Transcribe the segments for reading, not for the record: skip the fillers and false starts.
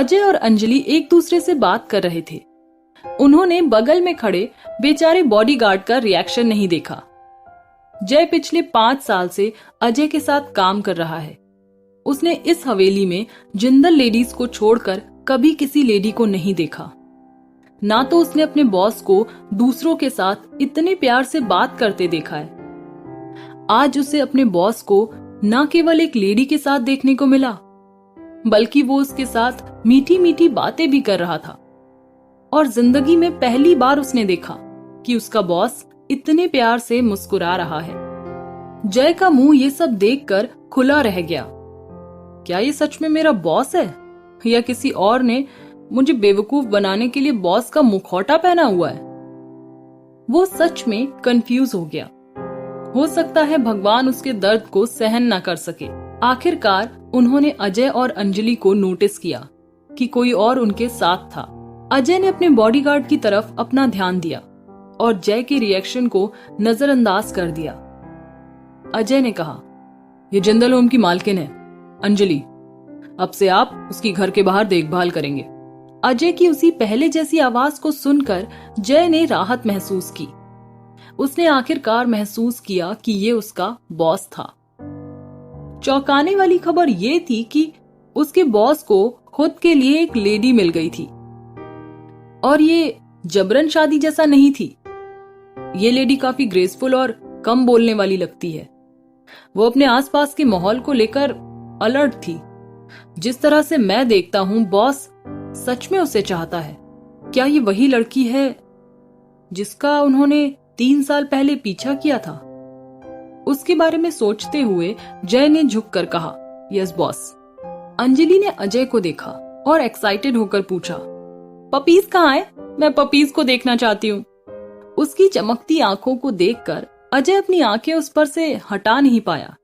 अजय और अंजलि एक दूसरे से बात कर रहे थे। उन्होंने बगल में खड़े बेचारे बॉडीगार्ड का रिएक्शन नहीं देखा। जय पिछले 5 साल से अजय के साथ काम कर रहा है। उसने इस हवेली में जिंदल लेडीज को छोड़कर कभी किसी लेडी को नहीं देखा। ना तो उसने अपने बॉस को दूसरों के साथ इतने प्यार से बात करते देखा है। आज उसे अपने बॉस को न केवल एक लेडी के साथ देखने को मिला, बल्कि वो उसके साथ मीठी मीठी बातें भी कर रहा था। और जिंदगी में पहली बार उसने देखा कि उसका बॉस इतने प्यार से मुस्कुरा रहा है। जय का मुंह ये सब देखकर खुला रह गया। क्या ये सच में मेरा बॉस है या किसी और ने मुझे बेवकूफ बनाने के लिए बॉस का मुखौटा पहना हुआ है? वो सच में कंफ्यूज हो गया। हो सकता है भगवान उसके दर्द को सहन ना कर सके। आखिरकार उन्होंने अजय और अंजलि को नोटिस किया कि कोई और उनके साथ था। अजय ने अपने बॉडीगार्ड की तरफ अपना ध्यान दिया और जय के रिएक्शन को नजरअंदाज कर दिया। अजय ने कहा, ये जिंदल होम की मालकिन है, अंजलि। अब से आप उसकी घर के बाहर देखभाल करेंगे। अजय की उसी पहले जैसी आवाज को सुनकर जय ने राहत महसूस की। उसने आखिरकार महसूस किया कि ये उसका बॉस था। चौंकाने वाली खबर ये थी कि उसके बॉस को खुद के लिए एक लेडी मिल गई थी, और ये जबरन शादी जैसा नहीं थी। ये लेडी काफी ग्रेसफुल और कम बोलने वाली लगती है। वो अपने आसपास के माहौल को लेकर अलर्ट थी। जिस तरह से मैं देखता हूं, बॉस सच में उसे चाहता है। क्या ये वही लड़की है जिसका उन्होंने 3 साल पहले पीछा किया था? उसके बारे में सोचते हुए जय ने झुककर कहा, यस बॉस। अंजलि ने अजय को देखा और एक्साइटेड होकर पूछा, पपीज कहाँ है? मैं पपीज को देखना चाहती हूँ। उसकी चमकती आंखों को देखकर अजय अपनी आंखें उस पर से हटा नहीं पाया।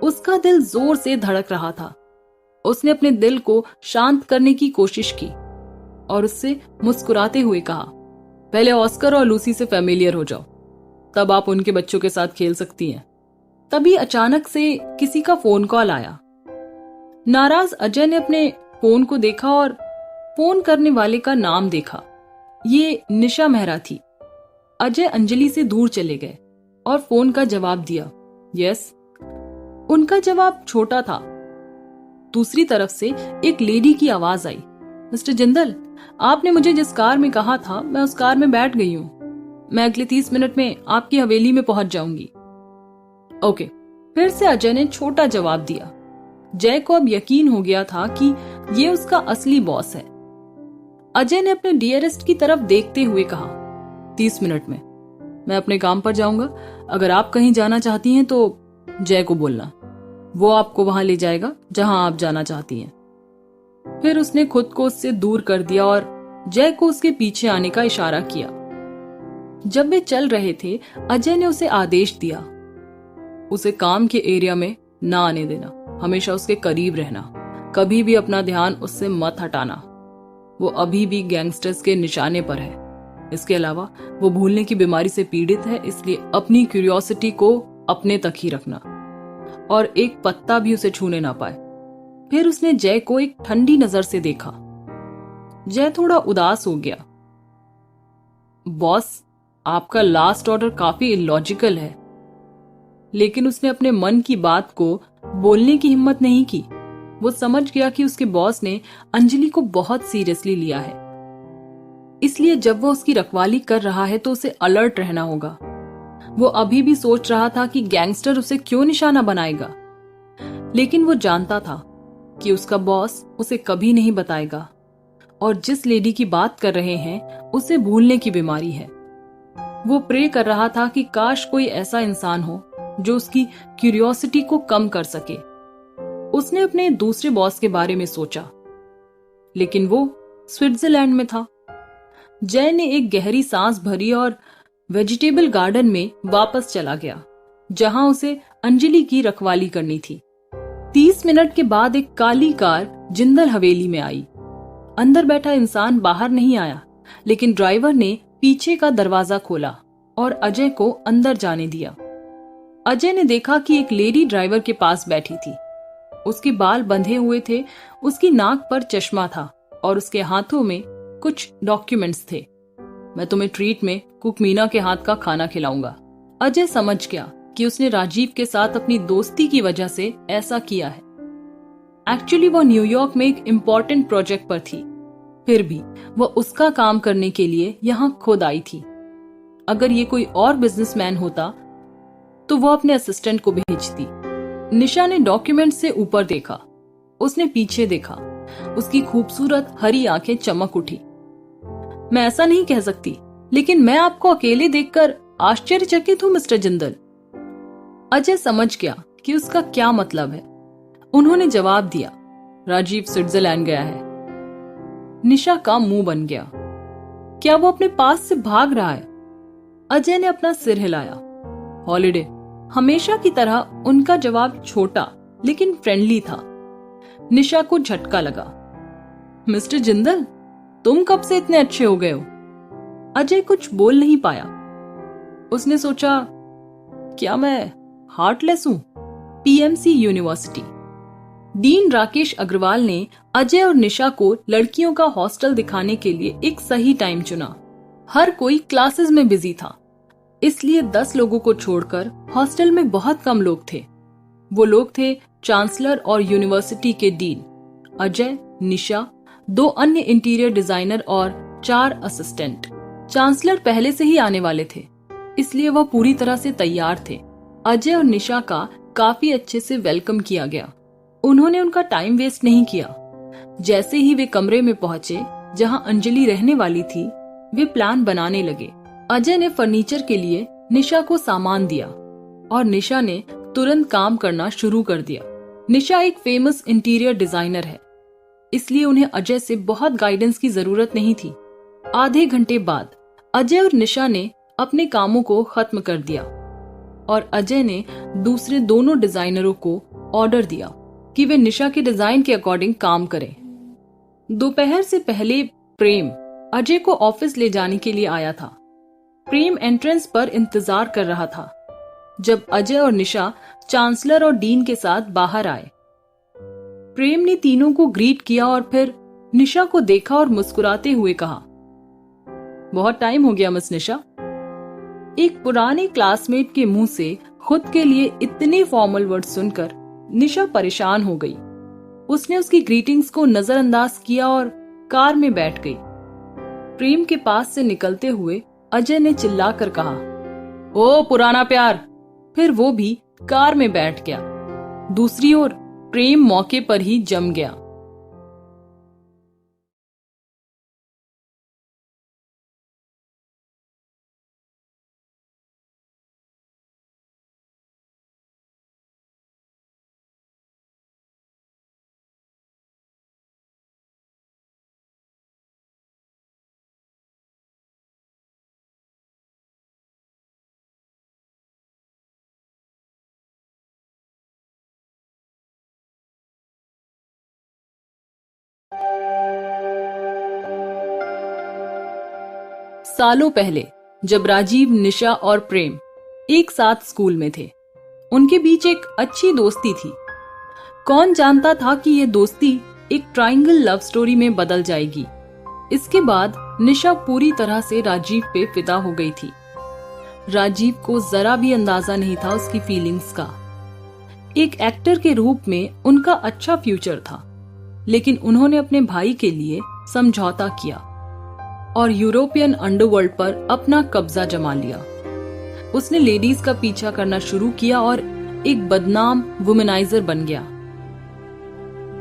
उसका दिल जोर से धड़क रहा था। उसने अपने दिल को शांत करने की कोशिश की और उससे मुस्कुराते हुए कहा, पहले ऑस्कर और लूसी से फैमिलियर हो जाओ, तब आप उनके बच्चों के साथ खेल सकती हैं। तभी अचानक से किसी का फोन कॉल आया। नाराज अजय ने अपने फोन को देखा और फोन करने वाले का नाम देखा। ये निशा मेहरा थी। अजय अंजलि से दूर चले गए और फोन का जवाब दिया, यस। उनका जवाब छोटा था। दूसरी तरफ से एक लेडी की आवाज आई, मिस्टर जिंदल, आपने मुझे जिस कार में कहा था, मैं उस कार में बैठ गई हूँ। मैं अगले 30 मिनट में आपकी हवेली में पहुंच जाऊंगी। ओके। फिर से अजय ने छोटा जवाब दिया। जय को अब यकीन हो गया था कि ये उसका असली बॉस है। अजय ने अपने डियरेस्ट की तरफ देखते हुए कहा, 30 मिनट में मैं अपने काम पर जाऊंगा। अगर आप कहीं जाना चाहती हैं तो जय को बोलना, वो आपको वहां ले जाएगा जहां आप जाना चाहती हैं। फिर उसने खुद को उससे दूर कर दिया और जय को उसके पीछे आने का इशारा किया। जब वे चल रहे थे, अजय ने उसे आदेश दिया, उसे काम के एरिया में ना आने देना, हमेशा उसके करीब रहना, कभी भी अपना ध्यान उससे मत हटाना। वो अभी भी गैंगस्टर्स के निशाने पर है। इसके अलावा वो भूलने की बीमारी से पीड़ित है, इसलिए अपनी क्यूरियोसिटी को अपने तक ही रखना और एक पत्ता भी उसे छूने ना पाए। फिर उसने जय को एक ठंडी नजर से देखा। जय थोड़ा उदास हो गया। बॉस, आपका लास्ट ऑर्डर काफी इलॉजिकल है। लेकिन उसने अपने मन की बात को बोलने की हिम्मत नहीं की। वो समझ गया कि उसके बॉस ने अंजलि को बहुत सीरियसली लिया है, इसलिए जब वो उसकी रखवाली कर रहा है तो उसे अलर्ट रहना होगा। वो अभी भी सोच रहा था कि गैंगस्टर उसे क्यों निशाना बनाएगा, लेकिन वो जानता था कि उसका बॉस उसे कभी नहीं बताएगा और जिस लेडी की बात कर रहे हैं उसे भूलने की बीमारी है। वो प्रे कर रहा था कि काश कोई ऐसा इंसान हो जो उसकी क्यूरियोसिटी को कम कर सके। उसने अपने दूसरे बॉस के बारे में सोचा, लेकिन वो स्विट्जरलैंड में था। जय ने एक गहरी सांस भरी और वेजिटेबल गार्डन में वापस चला गया, जहां उसे अंजलि की रखवाली करनी थी। 30 मिनट के बाद एक काली कार जिंदल हवेली में आई। अंदर बैठा इंसान बाहर नहीं आया, लेकिन ड्राइवर ने पीछे का दरवाजा खोला और अजय को अंदर जाने दिया। अजय ने देखा कि एक लेडी ड्राइवर के पास बैठी थी। उसके बाल बंधे हुए थे, उसकी नाक पर चश्मा था और उसके हाथों में कुछ डॉक्यूमेंट्स थे। मैं तुम्हें ट्रीट में कुक मीना के हाथ का खाना खिलाऊंगा। अजय समझ गया कि उसने राजीव के साथ अपनी दोस्ती की वजह से ऐसा किया है। एक्चुअली वो न्यूयॉर्क में एक इम्पोर्टेंट प्रोजेक्ट पर थी, फिर भी वह उसका काम करने के लिए यहाँ खुद आई थी। अगर ये कोई और बिजनेसमैन होता तो वो अपने असिस्टेंट को भेजती। निशा ने डॉक्यूमेंट से ऊपर देखा, उसने पीछे देखा, उसकी खूबसूरत हरी आंखें चमक उठी। मैं ऐसा नहीं कह सकती, लेकिन मैं आपको अकेले देखकर आश्चर्यचकित हूं मिस्टर जिंदल। अजय समझ गया कि उसका क्या मतलब है। उन्होंने जवाब दिया, राजीव स्विट्जरलैंड गया है। निशा का मुंह बन गया। क्या वो अपने पास से भाग रहा है? अजय ने अपना सिर हिलाया। हॉलिडे। हमेशा की तरह उनका जवाब छोटा लेकिन फ्रेंडली था। निशा को झटका लगा। मिस्टर जिंदल, तुम कब से इतने अच्छे हो गए हो? अजय कुछ बोल नहीं पाया। उसने सोचा, क्या मैं हार्टलेस हूं? PMC university. Dean Rakesh Agarwal ने अजय और निशा को लड़कियों का हॉस्टल दिखाने के लिए एक सही टाइम चुना। हर कोई क्लासेस में बिजी था, इसलिए 10 लोगों को छोड़कर हॉस्टल में बहुत कम लोग थे। वो लोग थे चांसलर और यूनिवर्सिटी के डीन, अजय, निशा, 2 अन्य इंटीरियर डिजाइनर और 4 असिस्टेंट। चांसलर पहले से ही आने वाले थे, इसलिए वह पूरी तरह से तैयार थे। अजय और निशा का काफी अच्छे से वेलकम किया गया। उन्होंने उनका टाइम वेस्ट नहीं किया। जैसे ही वे कमरे में पहुंचे जहां अंजलि रहने वाली थी, वे प्लान बनाने लगे। अजय ने फर्नीचर के लिए निशा को सामान दिया और निशा ने तुरंत काम करना शुरू कर दिया। निशा एक फेमस इंटीरियर डिजाइनर है, इसलिए उन्हें अजय से बहुत गाइडेंस की जरूरत नहीं थी। आधे घंटे बाद अजय और निशा ने अपने कामों को खत्म कर दिया और अजय ने दूसरे दोनों डिजाइनरों को ऑर्डर दिया कि वे निशा के डिजाइन के अकॉर्डिंग काम करें। दोपहर से पहले प्रेम अजय को ऑफिस ले जाने के लिए आया था। प्रेम एंट्रेंस पर इंतजार कर रहा था जब अजय और निशा चांसलर और डीन के साथ बाहर आए। प्रेम ने तीनों को ग्रीट किया और फिर निशा को देखा और मुस्कुराते हुए कहा, बहुत टाइम हो गया मिस निशा। एक पुराने क्लासमेट के मुंह से खुद के लिए इतने फॉर्मल वर्ड सुनकर निशा परेशान हो गई। उसने उसकी ग्रीटिंग्स को नजरअंदाज किया और कार में बैठ गई। प्रेम के पास से निकलते हुए अजय ने चिल्लाकर कहा, ओ पुराना प्यार। फिर वो भी कार में बैठ गया। दूसरी ओर प्रेम मौके पर ही जम गया। सालों पहले जब राजीव, निशा और प्रेम एक साथ स्कूल में थे, उनके बीच एक अच्छी दोस्ती थी। कौन जानता था कि यह दोस्ती एक ट्रायंगल लव स्टोरी में बदल जाएगी। इसके बाद निशा पूरी तरह से राजीव पे फिदा हो गई थी। राजीव को जरा भी अंदाजा नहीं था उसकी फीलिंग्स का। एक एक्टर के रूप में उनका अच्छा फ्यूचर था, लेकिन उन्होंने अपने भाई के लिए समझौता किया और यूरोपियन अंडरवर्ल्ड पर अपना कब्जा जमा लिया। उसने लेडीज का पीछा करना शुरू किया और एक बदनाम वुमेनाइजर बन गया।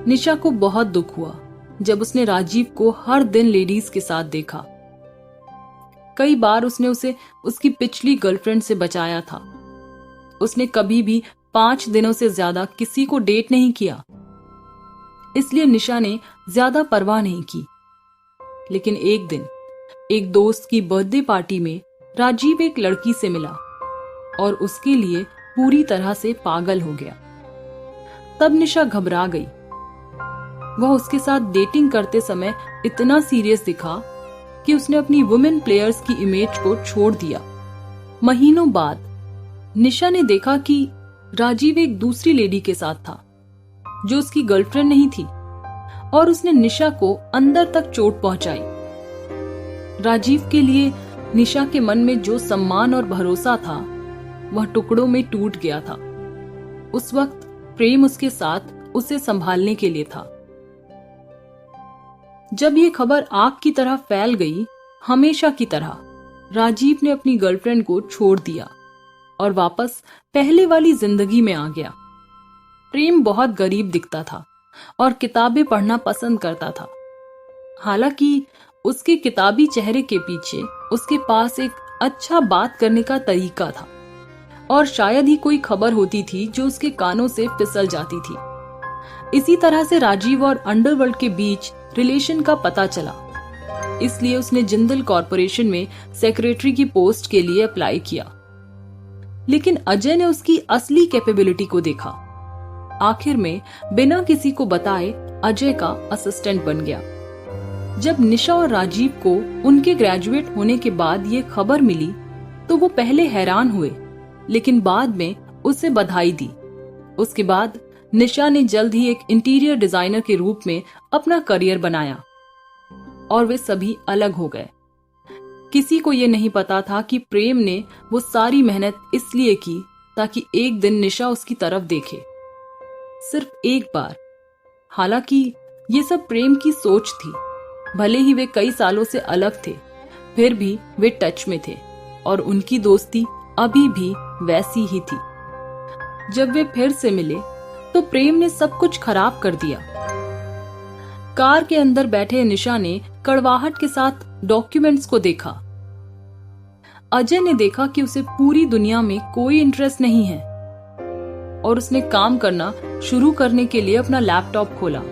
निशा को बहुत दुख हुआ जब उसने राजीव को हर दिन लेडीज के साथ देखा। कई बार उसने उसे उसकी पिछली गर्लफ्रेंड से बचाया था। उसने कभी भी 5 दिनों से ज्यादा किसी को डेट नहीं किया, इसलिए निशा ने ज्यादा परवाह नहीं की। लेकिन एक दिन एक दोस्त की बर्थडे पार्टी में राजीव एक लड़की से मिला और उसके लिए पूरी तरह से पागल हो गया। तब निशा घबरा गई। वह उसके साथ डेटिंग करते समय इतना सीरियस दिखा कि उसने अपनी वुमेन प्लेयर्स की इमेज को छोड़ दिया। महीनों बाद निशा ने देखा कि राजीव एक दूसरी लेडी के साथ था। जो उसकी गर्लफ्रेंड नहीं थी, और उसने निशा को अंदर तक चोट पहुंचाई। राजीव के लिए निशा के मन में जो सम्मान और भरोसा था वह टुकड़ों में टूट गया था। उस वक्त प्रेम उसके साथ उसे संभालने के लिए था। जब ये खबर आग की तरह फैल गई, हमेशा की तरह राजीव ने अपनी गर्लफ्रेंड को छोड़ दिया और वापस पहले वाली जिंदगी में आ गया। प्रेम बहुत गरीब दिखता था और किताबें पढ़ना पसंद करता था। हालांकि उसके किताबी चेहरे के पीछे उसके पास एक अच्छा बात करने का तरीका था, और शायद ही कोई खबर होती थी जो उसके कानों से फिसल जाती थी। इसी तरह से राजीव और अंडरवर्ल्ड के बीच रिलेशन का पता चला, इसलिए उसने जिंदल कॉरपोरेशन में सेक्रेटरी की पोस्ट के लिए अप्लाई किया। लेकिन अजय ने उसकी असली कैपेबिलिटी को देखा। आखिर में बिना किसी को बताए अजय का असिस्टेंट बन गया। जब निशा और राजीव को उनके ग्रेजुएट होने के बाद ये खबर मिली तो वो पहले हैरान हुए, लेकिन बाद में उसे बधाई दी। उसके बाद निशा ने जल्द ही एक इंटीरियर डिजाइनर के रूप में अपना करियर बनाया और वे सभी अलग हो गए। किसी को ये नहीं पता था कि प्रेम ने वो सारी मेहनत इसलिए की ताकि एक दिन निशा उसकी तरफ देखे, सिर्फ एक बार। हालांकि ये सब प्रेम की सोच थी। भले ही वे कई सालों से अलग थे, फिर भी वे टच में थे और उनकी दोस्ती अभी भी वैसी ही थी। जब वे फिर से मिले तो प्रेम ने सब कुछ खराब कर दिया। कार के अंदर बैठे निशा ने कड़वाहट के साथ डॉक्यूमेंट्स को देखा। अजय ने देखा कि उसे पूरी दुनिया में कोई इंटरेस्ट नहीं है और उसने काम करना शुरू करने के लिए अपना लैपटॉप खोला।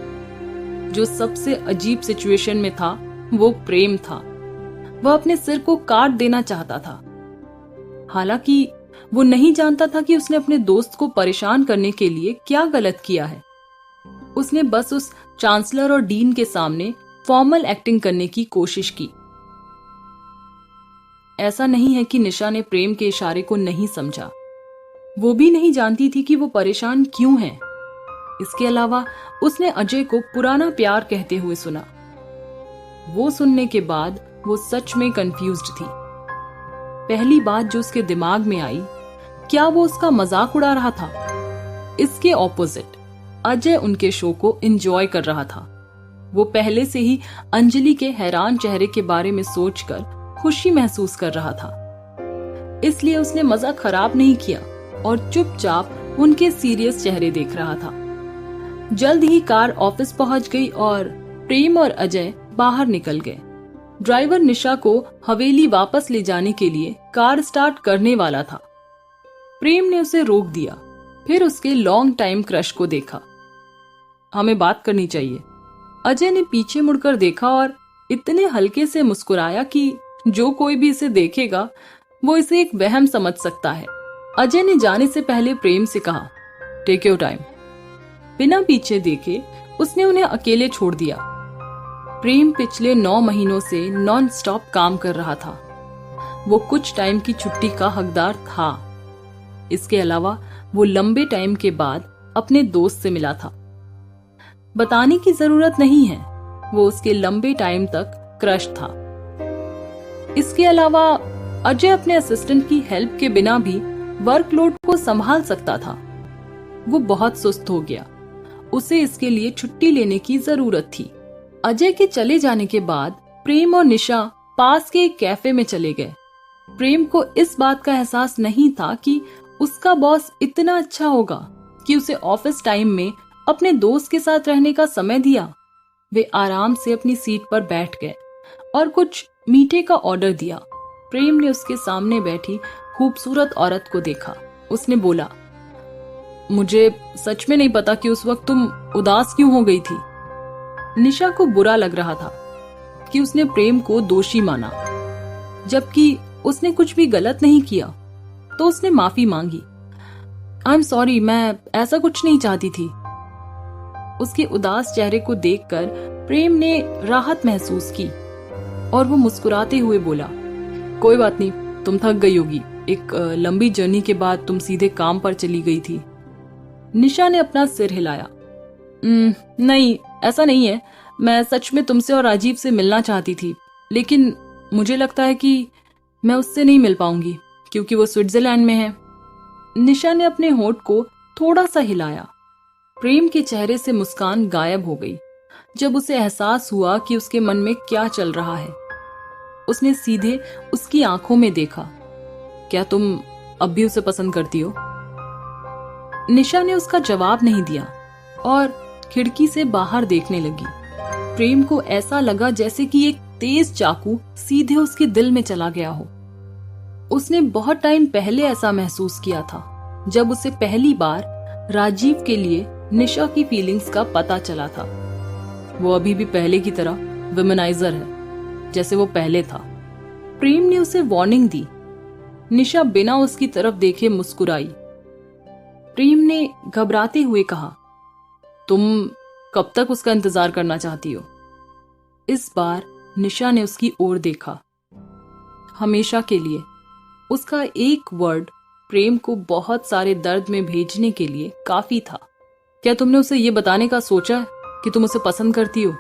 जो सबसे अजीब सिचुएशन में था वो प्रेम था। वह अपने सिर को काट देना चाहता था। हालांकि वो नहीं जानता था कि उसने अपने दोस्त को परेशान करने के लिए क्या गलत किया है। उसने बस उस चांसलर और डीन के सामने फॉर्मल एक्टिंग करने की कोशिश की। ऐसा नहीं है कि निशा ने प्रेम के इशारे को नहीं समझा। वो भी नहीं जानती थी कि वो परेशान क्यों है। इसके अलावा उसने अजय को पुराना प्यार कहते हुए सुना। वो सुनने के बाद वो सच में कंफ्यूज्ड थी। पहली बात जो उसके दिमाग में आई, क्या वो उसका मजाक उड़ा रहा था? इसके ऑपोजिट अजय उनके शो को एंजॉय कर रहा था। वो पहले से ही अंजलि के हैरान चेहरे के बारे में सोचकर खुशी महसूस कर रहा था, इसलिए उसने मजा खराब नहीं किया और चुपचाप उनके सीरियस चेहरे देख रहा था। जल्द ही कार ऑफिस पहुंच गई और प्रेम और अजय बाहर निकल गए। ड्राइवर निशा को हवेली वापस ले जाने के लिए कार स्टार्ट करने वाला था। प्रेम ने उसे रोक दिया, फिर उसके लॉन्ग टाइम क्रश को देखा। हमें बात करनी चाहिए। अजय ने पीछे मुड़कर देखा और इतने हल्के से मुस्कुराया कि जो कोई भी इसे देखेगा वो इसे एक वहम समझ सकता है। अजय ने जाने से पहले प्रेम से कहा, टेक योर टाइम। बिना पीछे देखे उसने उन्हें अकेले छोड़ दिया। प्रेम पिछले 9 महीनों से नॉन स्टॉप काम कर रहा था। वो कुछ टाइम की छुट्टी का हकदार था। इसके अलावा वो लंबे टाइम के बाद अपने दोस्त से मिला था। बताने की जरूरत नहीं है, वो उसके लंबे टाइम तक क्रश था। इसके अलावा अजय अपने असिस्टेंट की हेल्प के बिना भी वर्कलोड को संभाल सकता था। वो बहुत सुस्त हो गया। उसे इसके लिए छुट्टी लेने की जरूरत थी। अजय के चले जाने के बाद प्रेम और निशा पास के एक कैफे में चले गए। प्रेम को इस बात का एहसास नहीं था कि उसका बॉस इतना अच्छा होगा कि उसे ऑफिस टाइम में अपने दोस्त के साथ रहने का समय दिया। वे आराम से अपनी सीट पर बैठ गए और कुछ मीठे का ऑर्डर दिया। प्रेम ने उसके सामने बैठी खूबसूरत औरत को देखा। उसने बोला, मुझे सच में नहीं पता कि उस वक्त तुम उदास क्यों हो गई थी। निशा को बुरा लग रहा था कि उसने प्रेम को दोषी माना, जबकि उसने कुछ भी गलत नहीं किया। तो उसने माफी मांगी। आई एम सॉरी, मैं ऐसा कुछ नहीं चाहती थी। उसके उदास चेहरे को देखकर प्रेम ने राहत महसूस की और वो मुस्कुराते हुए बोला, कोई बात नहीं, तुम थक गई होगी। एक लंबी जर्नी के बाद तुम सीधे काम पर चली गई थी। निशा ने अपना सिर हिलाया। नहीं, ऐसा नहीं है। मैं सच में तुमसे और राजीव से मिलना चाहती थी, लेकिन मुझे लगता है कि मैं उससे नहीं मिल पाऊंगी क्योंकि वो स्विट्जरलैंड में है। निशा ने अपने होंठ को थोड़ा सा हिलाया। प्रेम के चेहरे से मुस्कान गायब हो गई जब उसे एहसास हुआ कि उसके मन में क्या चल रहा है। उसने सीधे उसकी आंखों में देखा। क्या तुम अब भी उसे पसंद करती हो? निशा ने उसका जवाब नहीं दिया और खिड़की से बाहर देखने लगी। प्रेम को ऐसा लगा जैसे कि एक तेज चाकू सीधे उसके दिल में चला गया हो। उसने बहुत टाइम पहले ऐसा महसूस किया था जब उसे पहली बार राजीव के लिए निशा की फीलिंग्स का पता चला था। वो अभी भी पहले की तरह विमेनाइजर है जैसे वो पहले था। प्रेम ने उसे वार्निंग दी। निशा बिना उसकी तरफ देखे मुस्कुराई। प्रेम ने घबराते हुए कहा, तुम कब तक उसका इंतजार करना चाहती हो? इस बार निशा ने उसकी ओर देखा। हमेशा के लिए। उसका एक वर्ड प्रेम को बहुत सारे दर्द में भेजने के लिए काफी था। क्या तुमने उसे ये बताने का सोचा कि तुम उसे पसंद करती हो?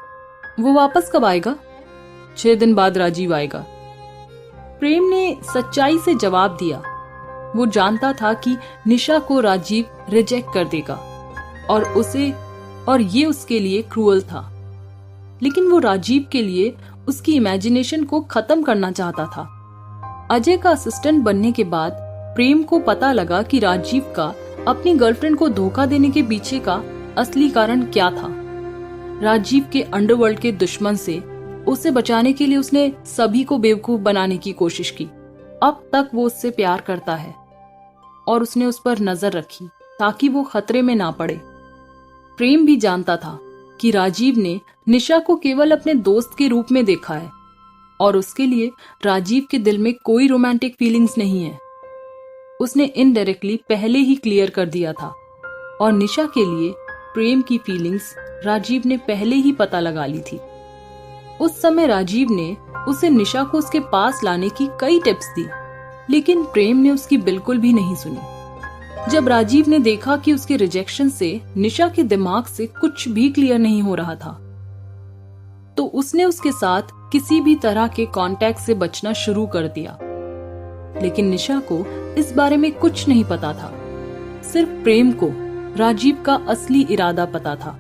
वो वापस कब आएगा? 6 दिन बाद राजीव आएगा। प्रेम ने सच्चाई से जवाब दिया। वो जानता था कि निशा को राजीव रिजेक्ट कर देगा और ये उसके लिए क्रूअल था, लेकिन वो राजीव के लिए उसकी इमेजिनेशन को खत्म करना चाहता था। अजय का असिस्टेंट बनने के बाद प्रेम को पता लगा कि राजीव का अपनी गर्लफ्रेंड को धोखा देने के पीछे का असली कारण क्या था। राजीव के अंडरवर्ल्ड के दुश्मन से उसे बचाने के लिए उसने सभी को बेवकूफ बनाने की कोशिश की। अब तक वो उससे प्यार करता है और उसने उस पर नजर रखी ताकि वो खतरे में ना पड़े। प्रेम भी जानता था कि राजीव ने निशा को केवल अपने दोस्त के रूप में देखा है और उसके लिए राजीव के दिल में कोई रोमांटिक फीलिंग्स नहीं है। उसने इनडायरेक्टली पहले ही क्लियर कर दिया था और निशा के लिए प्रेम की फीलिंग्स राजीव ने पहले ही पता लगा ली थी। उस समय राजीव ने उसे निशा को उसके पास लाने की कई टिप्स दी, लेकिन प्रेम ने उसकी बिल्कुल भी नहीं सुनी। जब राजीव ने देखा कि उसके रिजेक्शन से निशा के दिमाग से कुछ भी क्लियर नहीं हो रहा था, तो उसने उसके साथ किसी भी तरह के कांटेक्ट से बचना शुरू कर दिया। लेकिन निशा को इस बारे में कुछ नहीं पता था। सिर्फ प्रेम को राजीव का असली इरादा पता था।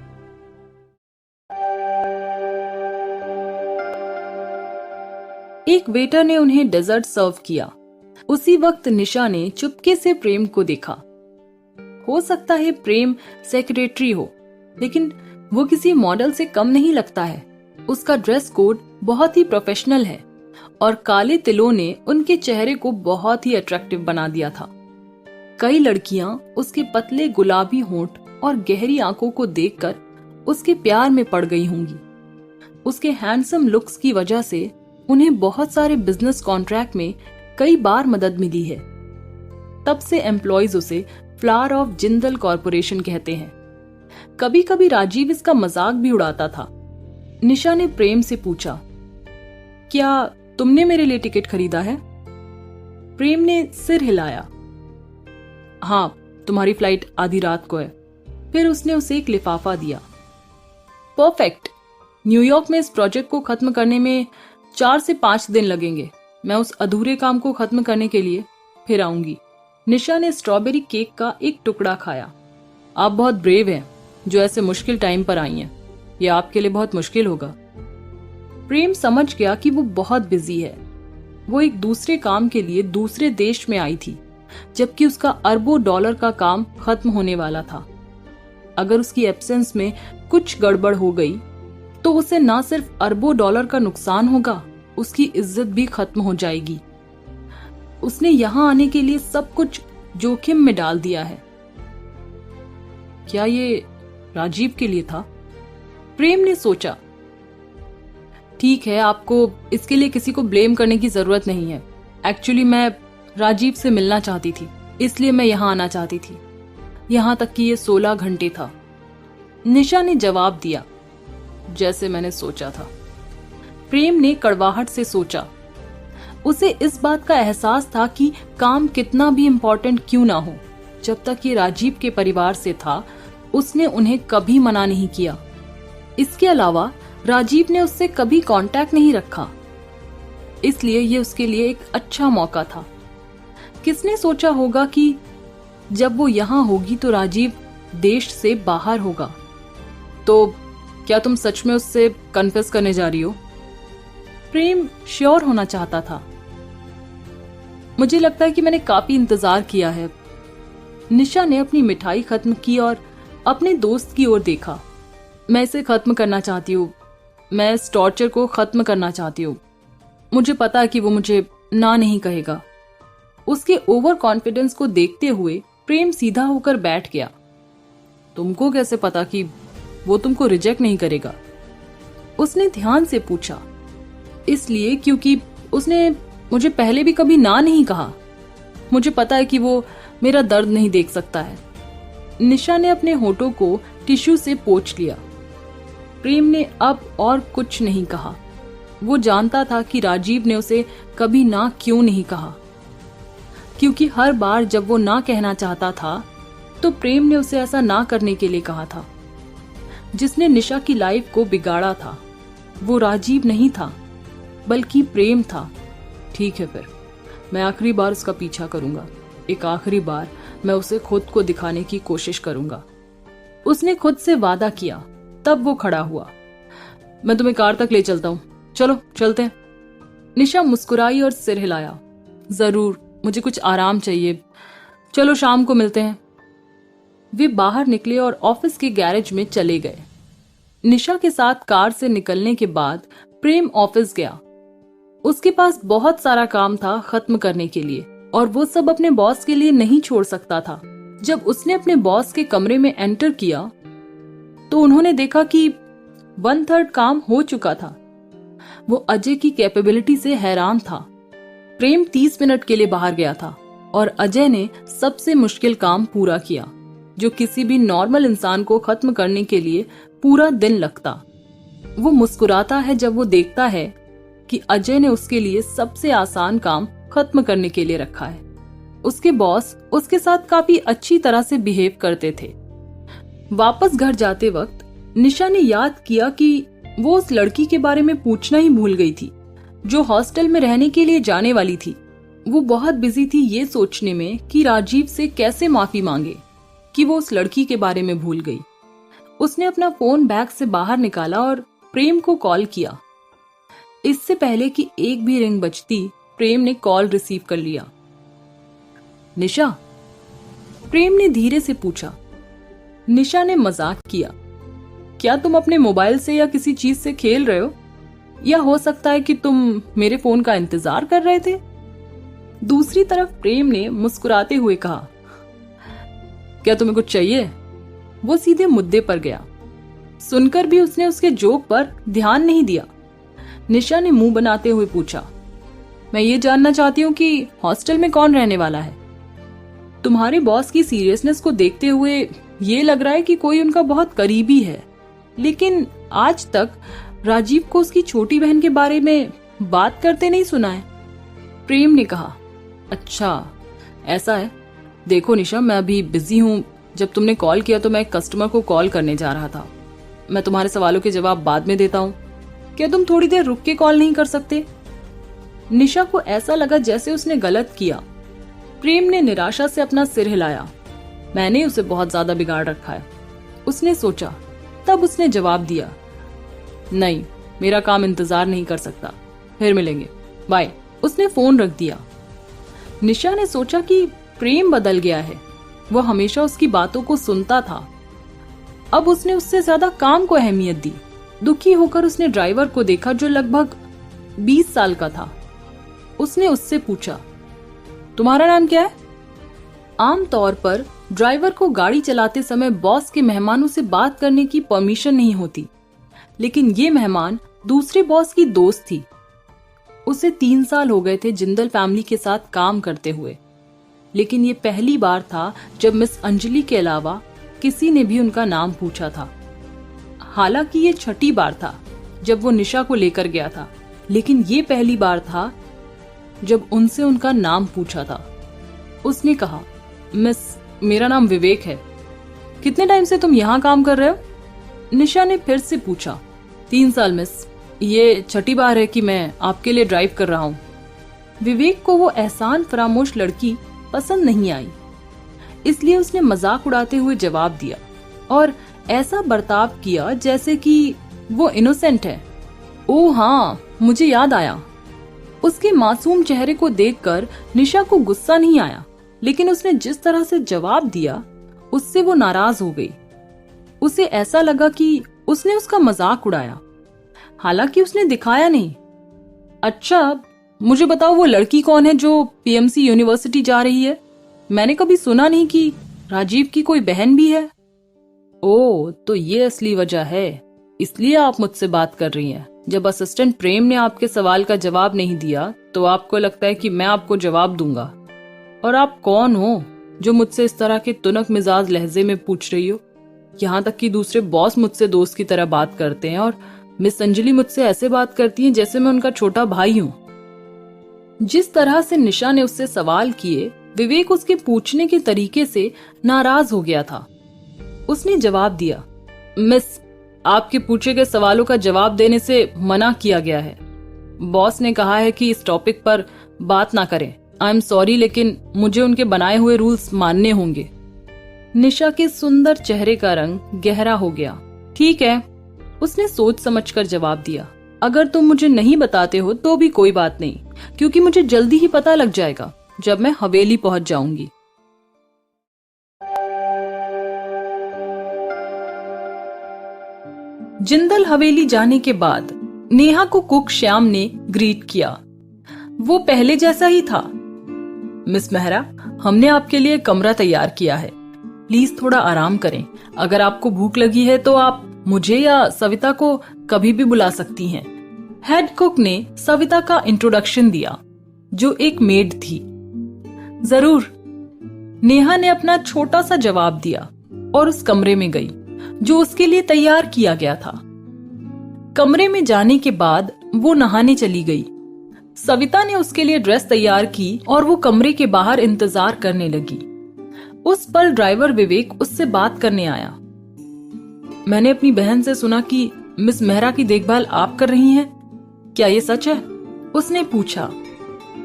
एक वेटर ने उन्हें डेजर्ट सर्व किया। उसी वक्त निशा ने चुपके से प्रेम को देखा। हो सकता है प्रेम सेक्रेटरी हो, लेकिन वो किसी मॉडल से कम नहीं लगता है। उसका ड्रेस कोड बहुत ही प्रोफेशनल है और काले तिलों ने उनके चेहरे को बहुत ही अट्रैक्टिव बना दिया था। कई लड़कियां उसके पतले गुलाबी होंठ और गहरी आंखों को देखकर उसके प्यार में पड़ गई होंगी। उसके हैंडसम लुक्स की वजह से उन्हें बहुत सारे बिजनेस कॉन्ट्रैक्ट में कई बार मदद मिली है। तब से एम्प्लॉयज उसे फ्लावर ऑफ जिंदल कॉरपोरेशन कहते हैं। कभी कभी राजीव इसका मजाक भी उड़ाता था। निशा ने प्रेम से पूछा, क्या तुमने मेरे लिए टिकट खरीदा है? प्रेम ने सिर हिलाया। हाँ, तुम्हारी फ्लाइट आधी रात को है। फिर उसने उसे एक लिफाफा दिया। परफेक्ट। न्यूयॉर्क में इस प्रोजेक्ट को खत्म करने में 4 से 5 दिन लगेंगे। मैं उस अधूरे काम को खत्म करने के लिए फिर आऊंगी। निशा ने स्ट्रॉबेरी केक का एक टुकड़ा खाया। आप बहुत ब्रेव हैं जो ऐसे मुश्किल टाइम पर आई हैं। ये आपके लिए बहुत मुश्किल होगा। प्रेम समझ गया कि वो बहुत बिजी है। वो एक दूसरे काम के लिए दूसरे देश में आई थी, जबकि उसका अरबों डॉलर का काम खत्म होने वाला था। अगर उसकी एब्सेंस में कुछ गड़बड़ हो गई तो उसे ना सिर्फ अरबों डॉलर का नुकसान होगा, उसकी इज्जत भी खत्म हो जाएगी। उसने यहां आने के लिए सब कुछ जोखिम में डाल दिया है। क्या ये राजीव के लिए था? प्रेम ने सोचा। ठीक है, आपको इसके लिए किसी को ब्लेम करने की जरूरत नहीं है। एक्चुअली मैं राजीव से मिलना चाहती थी, इसलिए मैं यहां आना चाहती थी। यहां तक कि ये 16 घंटे था। निशा ने जवाब दिया, जैसे मैंने सोचा था। प्रेम ने कड़वाहट से सोचा। उसे इस बात का एहसास था कि काम कितना भी इम्पोर्टेंट क्यों ना हो, जब तक ये राजीव के परिवार से था उसने उन्हें कभी मना नहीं किया। इसके अलावा राजीव ने उससे कभी कांटेक्ट नहीं रखा, इसलिए ये उसके लिए एक अच्छा मौका था। किसने सोचा होगा कि जब वो यहाँ होगी तो राजीव देश से बाहर होगा। तो क्या तुम सच में उससे कन्फेस करने जा रही हो? प्रेम श्योर होना चाहता था। मुझे लगता है कि मैंने काफी इंतजार किया है। निशा ने अपनी मिठाई खत्म की और अपने दोस्त की ओर देखा। मैं इसे खत्म करना चाहती हूँ, मैं इस टॉर्चर को खत्म करना चाहती हूँ। मुझे पता है कि वो मुझे ना नहीं कहेगा। उसके ओवर कॉन्फिडेंस को देखते हुए प्रेम सीधा होकर बैठ गया। तुमको कैसे पता कि वो तुमको रिजेक्ट नहीं करेगा? उसने ध्यान से पूछा। इसलिए क्योंकि उसने मुझे पहले भी कभी ना नहीं कहा। मुझे पता है कि वो मेरा दर्द नहीं देख सकता है। निशा ने अपने होठों को टिश्यू से पोंछ लिया। प्रेम ने अब और कुछ नहीं कहा। वो जानता था कि राजीव ने उसे कभी ना क्यों नहीं कहा, क्योंकि हर बार जब वो ना कहना चाहता था तो प्रेम ने उसे ऐसा ना करने के लिए कहा था। जिसने निशा की लाइफ को बिगाड़ा था वो राजीव नहीं था, बल्कि प्रेम था। ठीक है, फिर मैं आखिरी बार उसका पीछा करूंगा। एक आखिरी बार मैं उसे खुद को दिखाने की कोशिश करूंगा। उसने खुद से वादा किया। तब वो खड़ा हुआ। मैं तुम्हें कार तक ले चलता हूँ, चलो चलते हैं। निशा मुस्कुराई और सिर हिलाया। जरूर, मुझे कुछ आराम चाहिए। चलो शाम को मिलते हैं। वे बाहर निकले और ऑफिस के गैरेज में चले गए। निशा के साथ कार से निकलने के बाद प्रेम ऑफिस गया। उसके पास बहुत सारा काम था खत्म करने के लिए और वो सब अपने बॉस के लिए नहीं छोड़ सकता था। जब उसने अपने बॉस के कमरे में एंटर किया तो उन्होंने देखा कि 1/3 काम हो चुका था। वो अजय की कैपेबिलिटी से हैरान था। प्रेम 30 मिनट के लिए बाहर गया था और अजय ने सबसे मुश्किल काम पूरा किया, जो किसी भी नॉर्मल इंसान को खत्म करने के लिए पूरा दिन लगता। वो मुस्कुराता है जब वो देखता है कि अजय ने उसके लिए सबसे आसान काम खत्म करने के लिए रखा है। उसके बॉस उसके साथ काफी अच्छी तरह से बिहेव करते थे। वापस घर जाते वक्त निशा ने याद किया कि वो उस लड़की के बारे में पूछना ही भूल गई थी, जो हॉस्टल में रहने के लिए जाने वाली थी। वो बहुत बिजी थी ये सोचने में कि राजीव से कैसे माफी मांगे कि वो उस लड़की के बारे में भूल गई। उसने अपना फोन बैग से बाहर निकाला और प्रेम को कॉल किया। इससे पहले कि एक भी रिंग बजती, प्रेम ने कॉल रिसीव कर लिया। निशा? प्रेम ने धीरे से पूछा। निशा ने मजाक किया। क्या तुम अपने मोबाइल से या किसी चीज से खेल रहे हो? या हो सकता है कि तुम मेरे फोन का इंतजार कर रहे थे? दूसरी तरफ प्रेम ने मुस्कुराते हुए कहा, क्या तुम्हें कुछ चाहिए? वो सीधे मुद्दे पर गया। सुनकर भी उसने उसके जोक पर ध्यान नहीं दिया। निशा ने मुंह बनाते हुए पूछा, मैं ये जानना चाहती हूँ कि हॉस्टल में कौन रहने वाला है? तुम्हारे बॉस की सीरियसनेस को देखते हुए ये लग रहा है कि कोई उनका बहुत करीबी है, लेकिन आज तक राजीव को उसकी छोटी बहन के बारे में बात करते नहीं सुना है। प्रेम ने कहा, अच्छा ऐसा है। देखो निशा, मैं अभी बिजी हूँ। जब तुमने कॉल किया तो मैं एक कस्टमर को कॉल करने जा रहा था। मैं तुम्हारे सवालों के जवाब बाद में देता हूँ। क्या तुम थोड़ी देर रुक के कॉल नहीं कर सकते? निशा को ऐसा लगा जैसे उसने गलत किया। प्रेम ने निराशा से अपना सिर हिलाया। मैंने उसे बहुत ज्यादा बिगाड़ रखा है, उसने सोचा। तब उसने जवाब दिया, नहीं, मेरा काम इंतजार नहीं कर सकता। फिर मिलेंगे, बाय। उसने फोन रख दिया। निशा ने सोचा कि प्रेम बदल गया है। वो हमेशा उसकी बातों को सुनता था, अब उसने उससे ज्यादा काम को अहमियत दी। दुखी होकर उसने ड्राइवर को देखा जो लगभग 20 साल का था। उसने उससे पूछा, तुम्हारा नाम क्या है? आमतौर पर ड्राइवर को गाड़ी चलाते समय बॉस के मेहमानों से बात करने की परमिशन नहीं होती, लेकिन ये मेहमान दूसरे बॉस की दोस्त थी। उसे 3 साल हो गए थे जिंदल फैमिली के साथ काम करते हुए, लेकिन ये पहली बार था जब मिस अंजलि के अलावा किसी ने भी उनका नाम पूछा था। हालांकि ये छठी बार था जब वो निशा को लेकर गया था, लेकिन ये पहली बार था जब उनसे उनका नाम पूछा था। उसने कहा, मिस, मेरा नाम विवेक है। कितने टाइम से तुम यहाँ काम कर रहे हो? निशा ने फिर से पूछा। 3 साल मिस, ये छठी बार है कि मैं आपके लिए ड्राइव कर रहा हूँ। विवेक को वो एहसान फरामोश लड़की पसंद नहीं आई, इसलिए उसने मजाक उड़ाते हुए जवाब दिया और ऐसा बर्ताव किया जैसे कि वो इनोसेंट है। ओह हाँ, मुझे याद आया। उसके मासूम चेहरे को देखकर निशा को गुस्सा नहीं आया, लेकिन उसने जिस तरह से जवाब दिया उससे वो नाराज हो गई। उसे ऐसा लगा कि उसने उसका मजाक उड़ाया, हालांकि उसने दिखाया नहीं। अच्छा, मुझे बताओ वो लड़की कौन है जो पीएमसी यूनिवर्सिटी जा रही है? मैंने कभी सुना नहीं कि राजीव की कोई बहन भी है। ओह, तो ये असली वजह है, इसलिए आप मुझसे बात कर रही हैं। जब असिस्टेंट प्रेम ने आपके सवाल का जवाब नहीं दिया तो आपको लगता है कि मैं आपको जवाब दूंगा। और आप कौन हो जो मुझसे इस तरह के तुनक मिजाज लहजे में पूछ रही हो? यहाँ तक कि दूसरे बॉस मुझसे दोस्त की तरह बात करते हैं और मिस अंजलि मुझसे ऐसे बात करती है जैसे मैं उनका छोटा भाई हूँ। जिस तरह से निशा ने उससे सवाल किए, विवेक उसके पूछने के तरीके से नाराज हो गया था। उसने जवाब दिया, मिस, आपके पूछे गए सवालों का जवाब देने से मना किया गया है। बॉस ने कहा है कि इस टॉपिक पर बात ना करें। आई एम सॉरी, लेकिन मुझे उनके बनाए हुए रूल्स मानने होंगे। निशा के सुंदर चेहरे का रंग गहरा हो गया। ठीक है, उसने सोच समझकर जवाब दिया। अगर तुम मुझे नहीं बताते हो तो भी कोई बात नहीं, क्योंकि मुझे जल्दी ही पता लग जाएगा जब मैं हवेली पहुंच जाऊंगी। जिंदल हवेली जाने के बाद नेहा को कुक श्याम ने ग्रीट किया। वो पहले जैसा ही था। मिस मेहरा, हमने आपके लिए कमरा तैयार किया है, प्लीज थोड़ा आराम करें। अगर आपको भूख लगी है तो आप मुझे या सविता को कभी भी बुला सकती हैं। हेड कुक ने सविता का इंट्रोडक्शन दिया, जो एक मेड थी। जरूर, नेहा ने अपना छोटा सा जवाब दिया और उस कमरे में गई जो उसके लिए तैयार किया गया था। कमरे में जाने के बाद वो नहाने चली गई। सविता ने उसके लिए ड्रेस तैयार की और वो कमरे के बाहर इंतजार करने लगी। उस पल ड्राइवर विवेक उससे बात करने आया। मैंने अपनी बहन से सुना कि मिस मेहरा की देखभाल आप कर रही हैं, क्या ये सच है? उसने पूछा।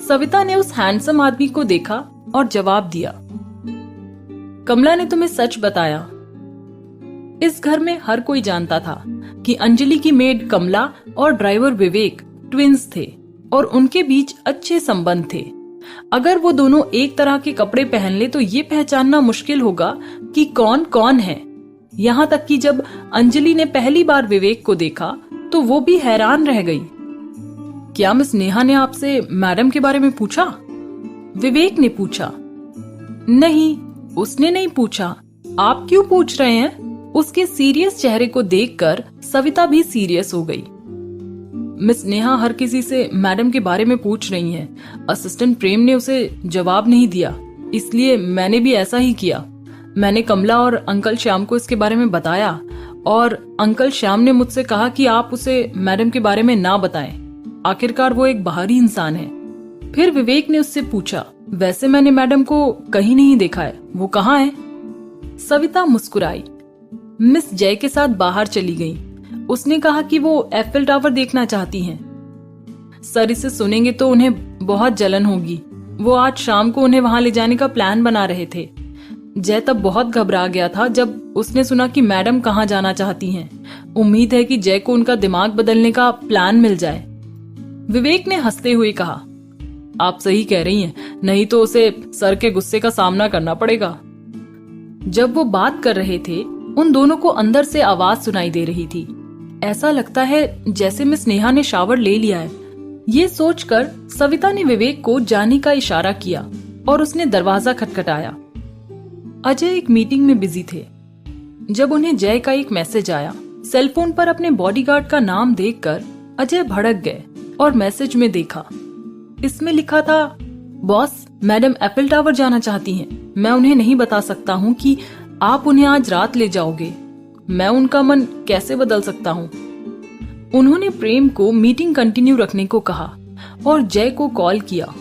सविता ने उस हैंडसम आदमी को देखा और जवाब दिया, कमला ने तुम्हें सच बताया। इस घर में हर कोई जानता था कि अंजलि की मेड कमला और ड्राइवर विवेक ट्विंस थे और उनके बीच अच्छे संबंध थे। अगर वो दोनों एक तरह के कपड़े पहन ले तो ये पहचानना मुश्किल होगा कि कौन कौन है। यहाँ तक कि जब अंजलि ने पहली बार विवेक को देखा तो वो भी हैरान रह गई। क्या मिस नेहा ने आपसे मैडम के बारे में पूछा? विवेक ने पूछा। नहीं, उसने नहीं पूछा। आप क्यों पूछ रहे हैं? उसके सीरियस चेहरे को देखकर सविता भी सीरियस हो गई। मिस नेहा हर किसी से मैडम के बारे में पूछ रही हैं। असिस्टेंट प्रेम ने उसे जवाब नहीं दिया, इसलिए मैंने भी ऐसा ही किया। मैंने कमला और अंकल श्याम को इसके बारे में बताया और अंकल श्याम ने मुझसे कहा कि आप उसे मैडम के बारे में ना बताएं। आखिरकार वो एक बाहरी इंसान है। फिर विवेक ने उससे पूछा, वैसे मैंने मैडम को कहीं नहीं देखा है, वो कहाँ है? सविता मुस्कुराई। मिस जय के साथ बाहर चली गई। उसने कहा कि वो एफिल टावर देखना चाहती हैं। सर इसे सुनेंगे तो उन्हें बहुत जलन होगी। वो आज शाम को उन्हें वहां ले जाने का प्लान बना रहे थे। जय तब बहुत घबरा गया था जब उसने सुना कि मैडम कहाँ जाना चाहती हैं। उम्मीद है कि जय को उनका दिमाग बदलने का प्लान मिल जाए। विवेक ने हंसते हुए कहा, आप सही कह रही हैं, नहीं तो उसे सर के गुस्से का सामना करना पड़ेगा। जब वो बात कर रहे थे उन दोनों को अंदर से आवाज सुनाई दे रही थी। ऐसा लगता है जैसे मिस नेहा ने शावर ले लिया है। ये सोचकर सविता ने विवेक को जाने का इशारा किया और उसने दरवाजा खटखटाया। अजय एक मीटिंग में बिजी थे जब उन्हें जय का एक मैसेज आया। सेलफोन पर अपने बॉडीगार्ड का नाम देखकर अजय भड़क गए और मैसेज में देखा। इसमें लिखा था, बॉस, मैडम एफिल टावर जाना चाहती हैं। मैं उन्हें नहीं बता सकता हूँ कि आप उन्हें आज रात ले जाओगे। मैं उनका मन कैसे बदल सकता हूँ? उन्होंने प्रेम को मीटिंग कंटिन्यू रखने को कहा और जय को कॉल किया।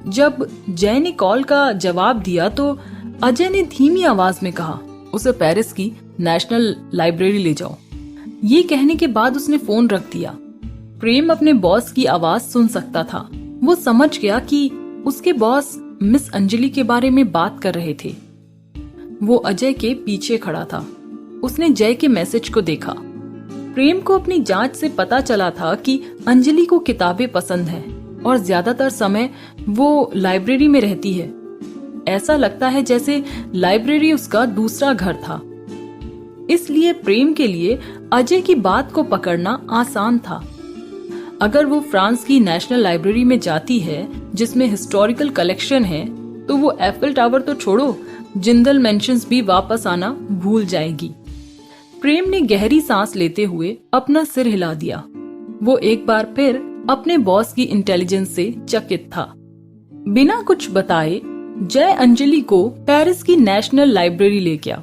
जब जय ने कॉल का जवाब दिया तो अजय ने धीमी आवाज में कहा, उसे पेरिस की नेशनल लाइब्रेरी ले जाओ। ये कहने के बाद उसने फोन रख दिया। प्रेम अपने बॉस की आवाज सुन सकता था। वो समझ गया कि उसके बॉस मिस अंजलि के बारे में बात कर रहे थे। वो अजय के पीछे खड़ा था। उसने जय के मैसेज को देखा। प्रेम को अपनी जांच से पता चला था कि अंजलि को किताबें पसंद हैं और ज्यादातर समय वो लाइब्रेरी में रहती है। ऐसा लगता है जैसे लाइब्रेरी उसका दूसरा घर था। इसलिए प्रेम के लिए अजय की बात को पकड़ना आसान था। अगर वो फ्रांस की नेशनल लाइब्रेरी में जाती है जिसमें हिस्टोरिकल कलेक्शन है, तो वो एफिल टावर तो छोड़ो, जिंदल मेंशंस भी वापस आना भूल जाएगी। प्रेम ने गहरी सांस लेते हुए अपना सिर हिला दिया। वो एक बार फिर अपने बॉस की इंटेलिजेंस से चकित था। बिना कुछ बताए जय अंजलि को पेरिस की नेशनल लाइब्रेरी ले गया।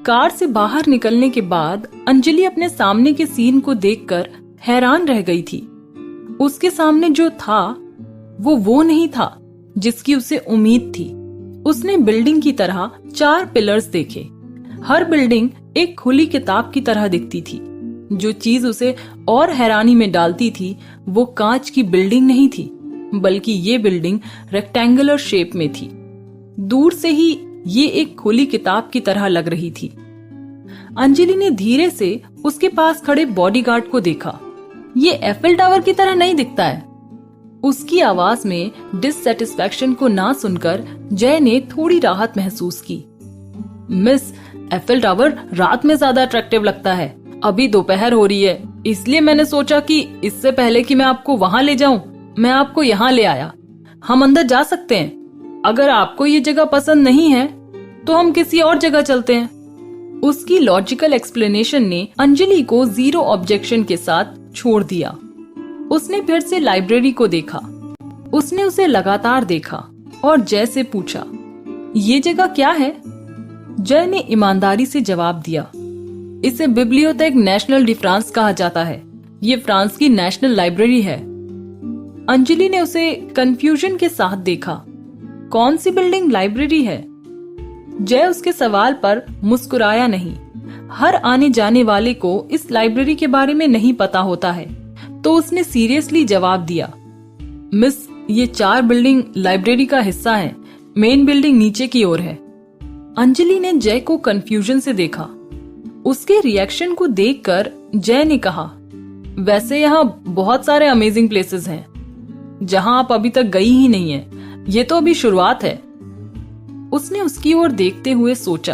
कार से बाहर निकलने के बाद अंजलि अपने सामने के सीन को देखकर हैरान रह गई थी। उसके सामने जो था वो नहीं था जिसकी उसे उम्मीद थी। उसने बिल्डिंग की तरह 4 पिलर्स देखे। हर बिल्डिंग एक खुली किताब की तरह दिखती थी। जो चीज उसे और हैरानी में डालती थी वो कांच की बिल्डिंग नहीं थी, बल्कि ये बिल्डिंग रेक्टेंगुलर शेप में थी। दूर से ही ये एक खुली किताब की तरह लग रही थी। अंजलि ने धीरे से उसके पास खड़े बॉडीगार्ड को देखा। ये एफिल टावर की तरह नहीं दिखता है। उसकी आवाज में डिससैटिस्फैक्शन को ना सुनकर जय ने थोड़ी राहत महसूस की। मिस, एफिल टावर रात में ज्यादा अट्रैक्टिव लगता है। अभी दोपहर हो रही है, इसलिए मैंने सोचा कि इससे पहले कि मैं आपको वहां ले जाऊं, मैं आपको यहाँ ले आया। हम अंदर जा सकते हैं। अगर आपको ये जगह पसंद नहीं है तो हम किसी और जगह चलते हैं। उसकी लॉजिकल एक्सप्लेनेशन ने अंजलि को जीरो ऑब्जेक्शन के साथ छोड़ दिया। उसने फिर से लाइब्रेरी को देखा। उसने उसे लगातार देखा और जय से पूछा, ये जगह क्या है? जय ने ईमानदारी से जवाब दिया, इसे बिब्लियोथेक नेशनल डी फ्रांस कहा जाता है। ये फ्रांस की नेशनल लाइब्रेरी है। अंजलि ने उसे कंफ्यूजन के साथ देखा। कौन सी बिल्डिंग लाइब्रेरी है? जय उसके सवाल पर मुस्कुराया नहीं। हर आने जाने वाले को इस लाइब्रेरी के बारे में नहीं पता होता है, तो उसने सीरियसली जवाब दिया, मिस, ये 4 बिल्डिंग लाइब्रेरी का हिस्सा है। मेन बिल्डिंग नीचे की ओर है। अंजलि ने जय को कंफ्यूजन से देखा। उसके रिएक्शन को देखकर जय ने कहा, वैसे यहाँ बहुत सारे अमेजिंग प्लेसेस हैं जहाँ आप अभी तक गई ही नहीं है। ये तो अभी शुरुआत है। उसने उसकी ओर देखते हुए सोचा।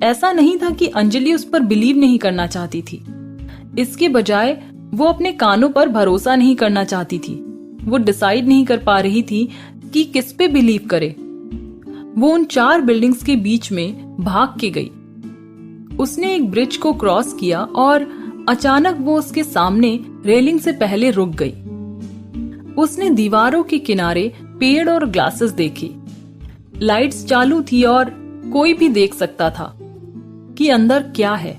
ऐसा नहीं था कि अंजलि उस पर बिलीव नहीं करना चाहती थी। इसके बजाय वो अपने कानों पर भरोसा नहीं करना चाहती थी। वो डिसाइड नहीं कर पा रही थी कि किस पे बिलीव करे। वो उन 4 बिल्डिंग्स के बीच में भाग के गई। उसने एक ब्रिज को क्रॉस किया और अचानक वो उसके सामने रेलिंग से पहले रुक गई। उसने दीवारों के किनारे पेड़ और ग्लासेस देखे। लाइट्स चालू थी और कोई भी देख सकता था कि अंदर क्या है।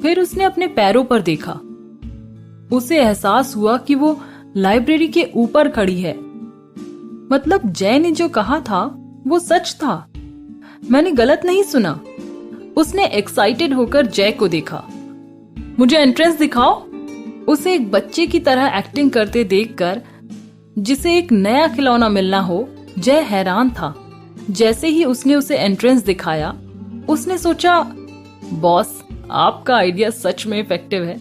फिर उसने अपने पैरों पर देखा। उसे एहसास हुआ कि वो लाइब्रेरी के ऊपर खड़ी है। मतलब जय ने जो कहा था वो सच था। मैंने गलत नहीं सुना। उसने एक्साइटेड होकर जय को देखा। मुझे एंट्रेंस दिखाओ। उसे एक बच्चे की तरह एक्टिंग करते देखकर, जिसे एक नया खिलौना मिलना हो, जय हैरान था। जैसे ही उसने उसे एंट्रेंस दिखाया, उसने सोचा, बॉस, आपका आइडिया सच में इफेक्टिव है,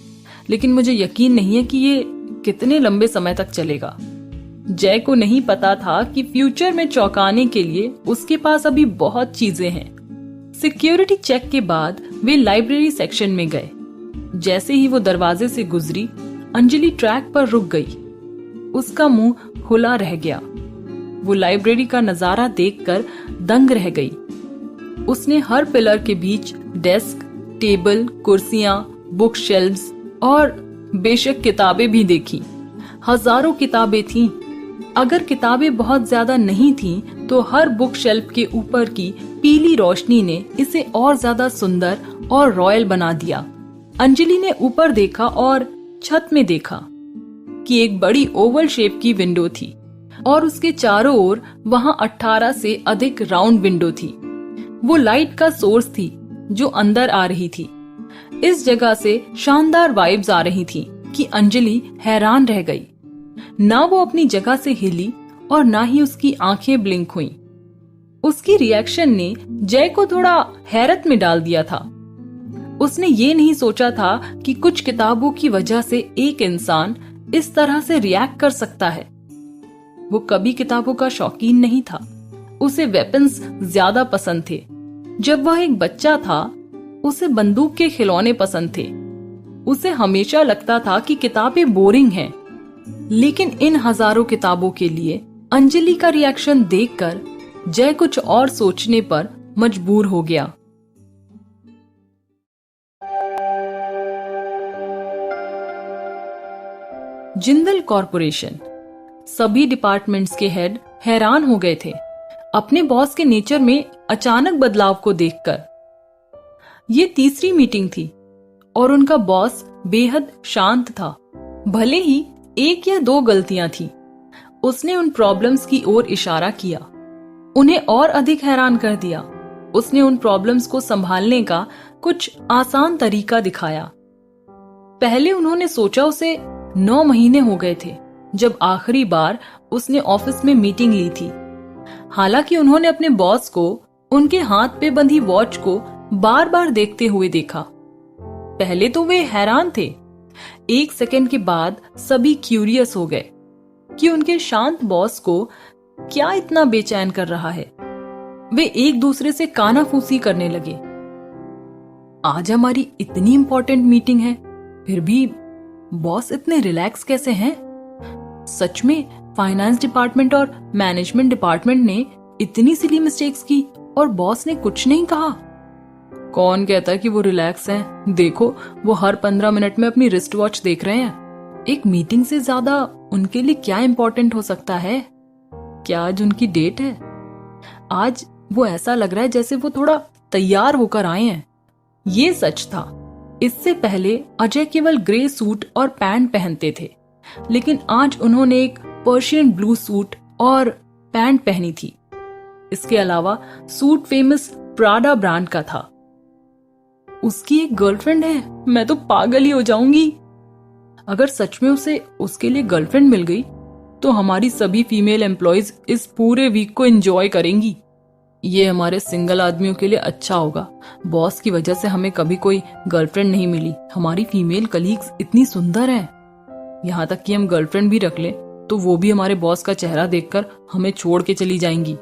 लेकिन मुझे यकीन नहीं है कि ये कितने लंबे समय तक चलेगा। जय को नहीं पता था कि फ्यूचर में चौंकाने के लिए उसके पास अभी बहुत चीजें हैं। सिक्योरिटी चेक के बाद वे लाइब्रेरी सेक्शन में गए। जैसे ही वो दरवाजे से गुजरी, अंजलि ट्रैक पर रुक गई। उसका मुंह खुला रह गया। वो लाइब्रेरी का नजारा देखकर दंग रह गई। उसने हर पिलर के बीच डेस्क, टेबल, कुर्सियां, बुक शेल्व्स और बेशक किताबें भी देखी। हजारों किताबें थीं। अगर किताबें बहुत ज्यादा नहीं थीं, तो हर बुक शेल्फ के ऊपर की पीली रोशनी ने इसे और ज्यादा सुंदर और रॉयल बना दिया। अंजलि ने ऊपर देखा और छत में देखा कि एक बड़ी ओवल शेप की विंडो थी और उसके चारों ओर वहां 18 से अधिक राउंड विंडो थी। वो लाइट का सोर्स थी जो अंदर आ रही थी। इस जगह से शानदार वाइब्स आ रही थी कि अंजलि हैरान रह गई। ना वो अपनी जगह से हिली और ना ही उसकी आंखें ब्लिंक हुईं। उसकी रिएक्शन ने जय को थोड़ा हैरत में डाल दिया था। उसने ये नहीं सोचा था कि कुछ किताबों की वजह से एक इंसान इस तरह से रिएक्ट कर सकता है। वो कभी किताबों का शौकीन नहीं था। उसे वेपन्स ज्यादा पसंद थे। जब वह एक बच्चा था, उसे बंदूक के खिलौने पसंद थे। उसे हमेशा लगता था कि किताबें बोरिंग हैं। लेकिन इन हजारों किताबों के लिए अंजलि का रिएक्शन देखकर जय कुछ और सोचने पर मजबूर हो गया। जिंदल कॉरपोरेशन। सभी डिपार्टमेंट्स के हेड हैरान हो गए थे अपने बॉस के नेचर में अचानक बदलाव को देखकर। ये तीसरी मीटिंग थी और उनका बॉस बेहद शांत था। भले ही एक या दो गलतियां थी, उसने उन प्रॉब्लम्स की ओर इशारा किया, उन्हें और अधिक हैरान कर दिया। उसने उन प्रॉब्लम्स को संभालने का कुछ आसान तरीका दिखाया। पहले उन्होंने सोचा उसे 9 महीने हो गए थे जब आखिरी बार उसने ऑफिस में मीटिंग ली थी। हालांकि उन्होंने अपने बॉस को उनके हाथ पे बंधी वॉच को बार बार देखते हुए देखा। पहले तो वे हैरान थे। 1 सेकंड के बाद सभी क्यूरियस हो गए कि उनके शांत बॉस को क्या इतना बेचैन कर रहा है। वे एक दूसरे से कानाफूसी करने लगे। आज हमारी इतनी इंपॉर्टेंट मीटिंग है, फिर भी बॉस इतने रिलैक्स कैसे हैं? सच में फाइनेंस डिपार्टमेंट और मैनेजमेंट डिपार्टमेंट ने इतनी सिली मिस्टेक्स की और बॉस ने कुछ नहीं कहा। कौन कहता कि वो रिलैक्स हैं? देखो, वो हर 15 मिनट में अपनी रिस्ट वॉच देख रहे हैं। एक मीटिंग से ज्यादा उनके लिए क्या इंपॉर्टेंट हो सकता है? क्या आज उनकी डेट है? आज वो ऐसा लग रहा है जैसे वो थोड़ा तैयार होकर आए हैं। ये सच था। इससे पहले अजय केवल ग्रे सूट और पैंट पहनते थे, लेकिन आज उन्होंने एक पर्शियन ब्लू सूट और पैंट पहनी थी। इसके अलावा सूट फेमस प्राडा ब्रांड का था। उसकी एक गर्लफ्रेंड है। मैं तो पागल ही हो जाऊंगी। अगर सच में उसे उसके लिए गर्लफ्रेंड मिल गई तो हमारी सभी फीमेल एम्प्लॉयज इस पूरे वीक को एंजॉय करेंगी। ये हमारे सिंगल आदमियों के लिए अच्छा होगा। बॉस की वजह से हमें कभी कोई गर्लफ्रेंड नहीं मिली। हमारी फीमेल कलीग्स इतनी सुंदर हैं। यहाँ तक कि हम गर्लफ्रेंड भी रख लें तो वो भी हमारे बॉस का चेहरा देखकर हमें छोड़ के चली जाएंगी।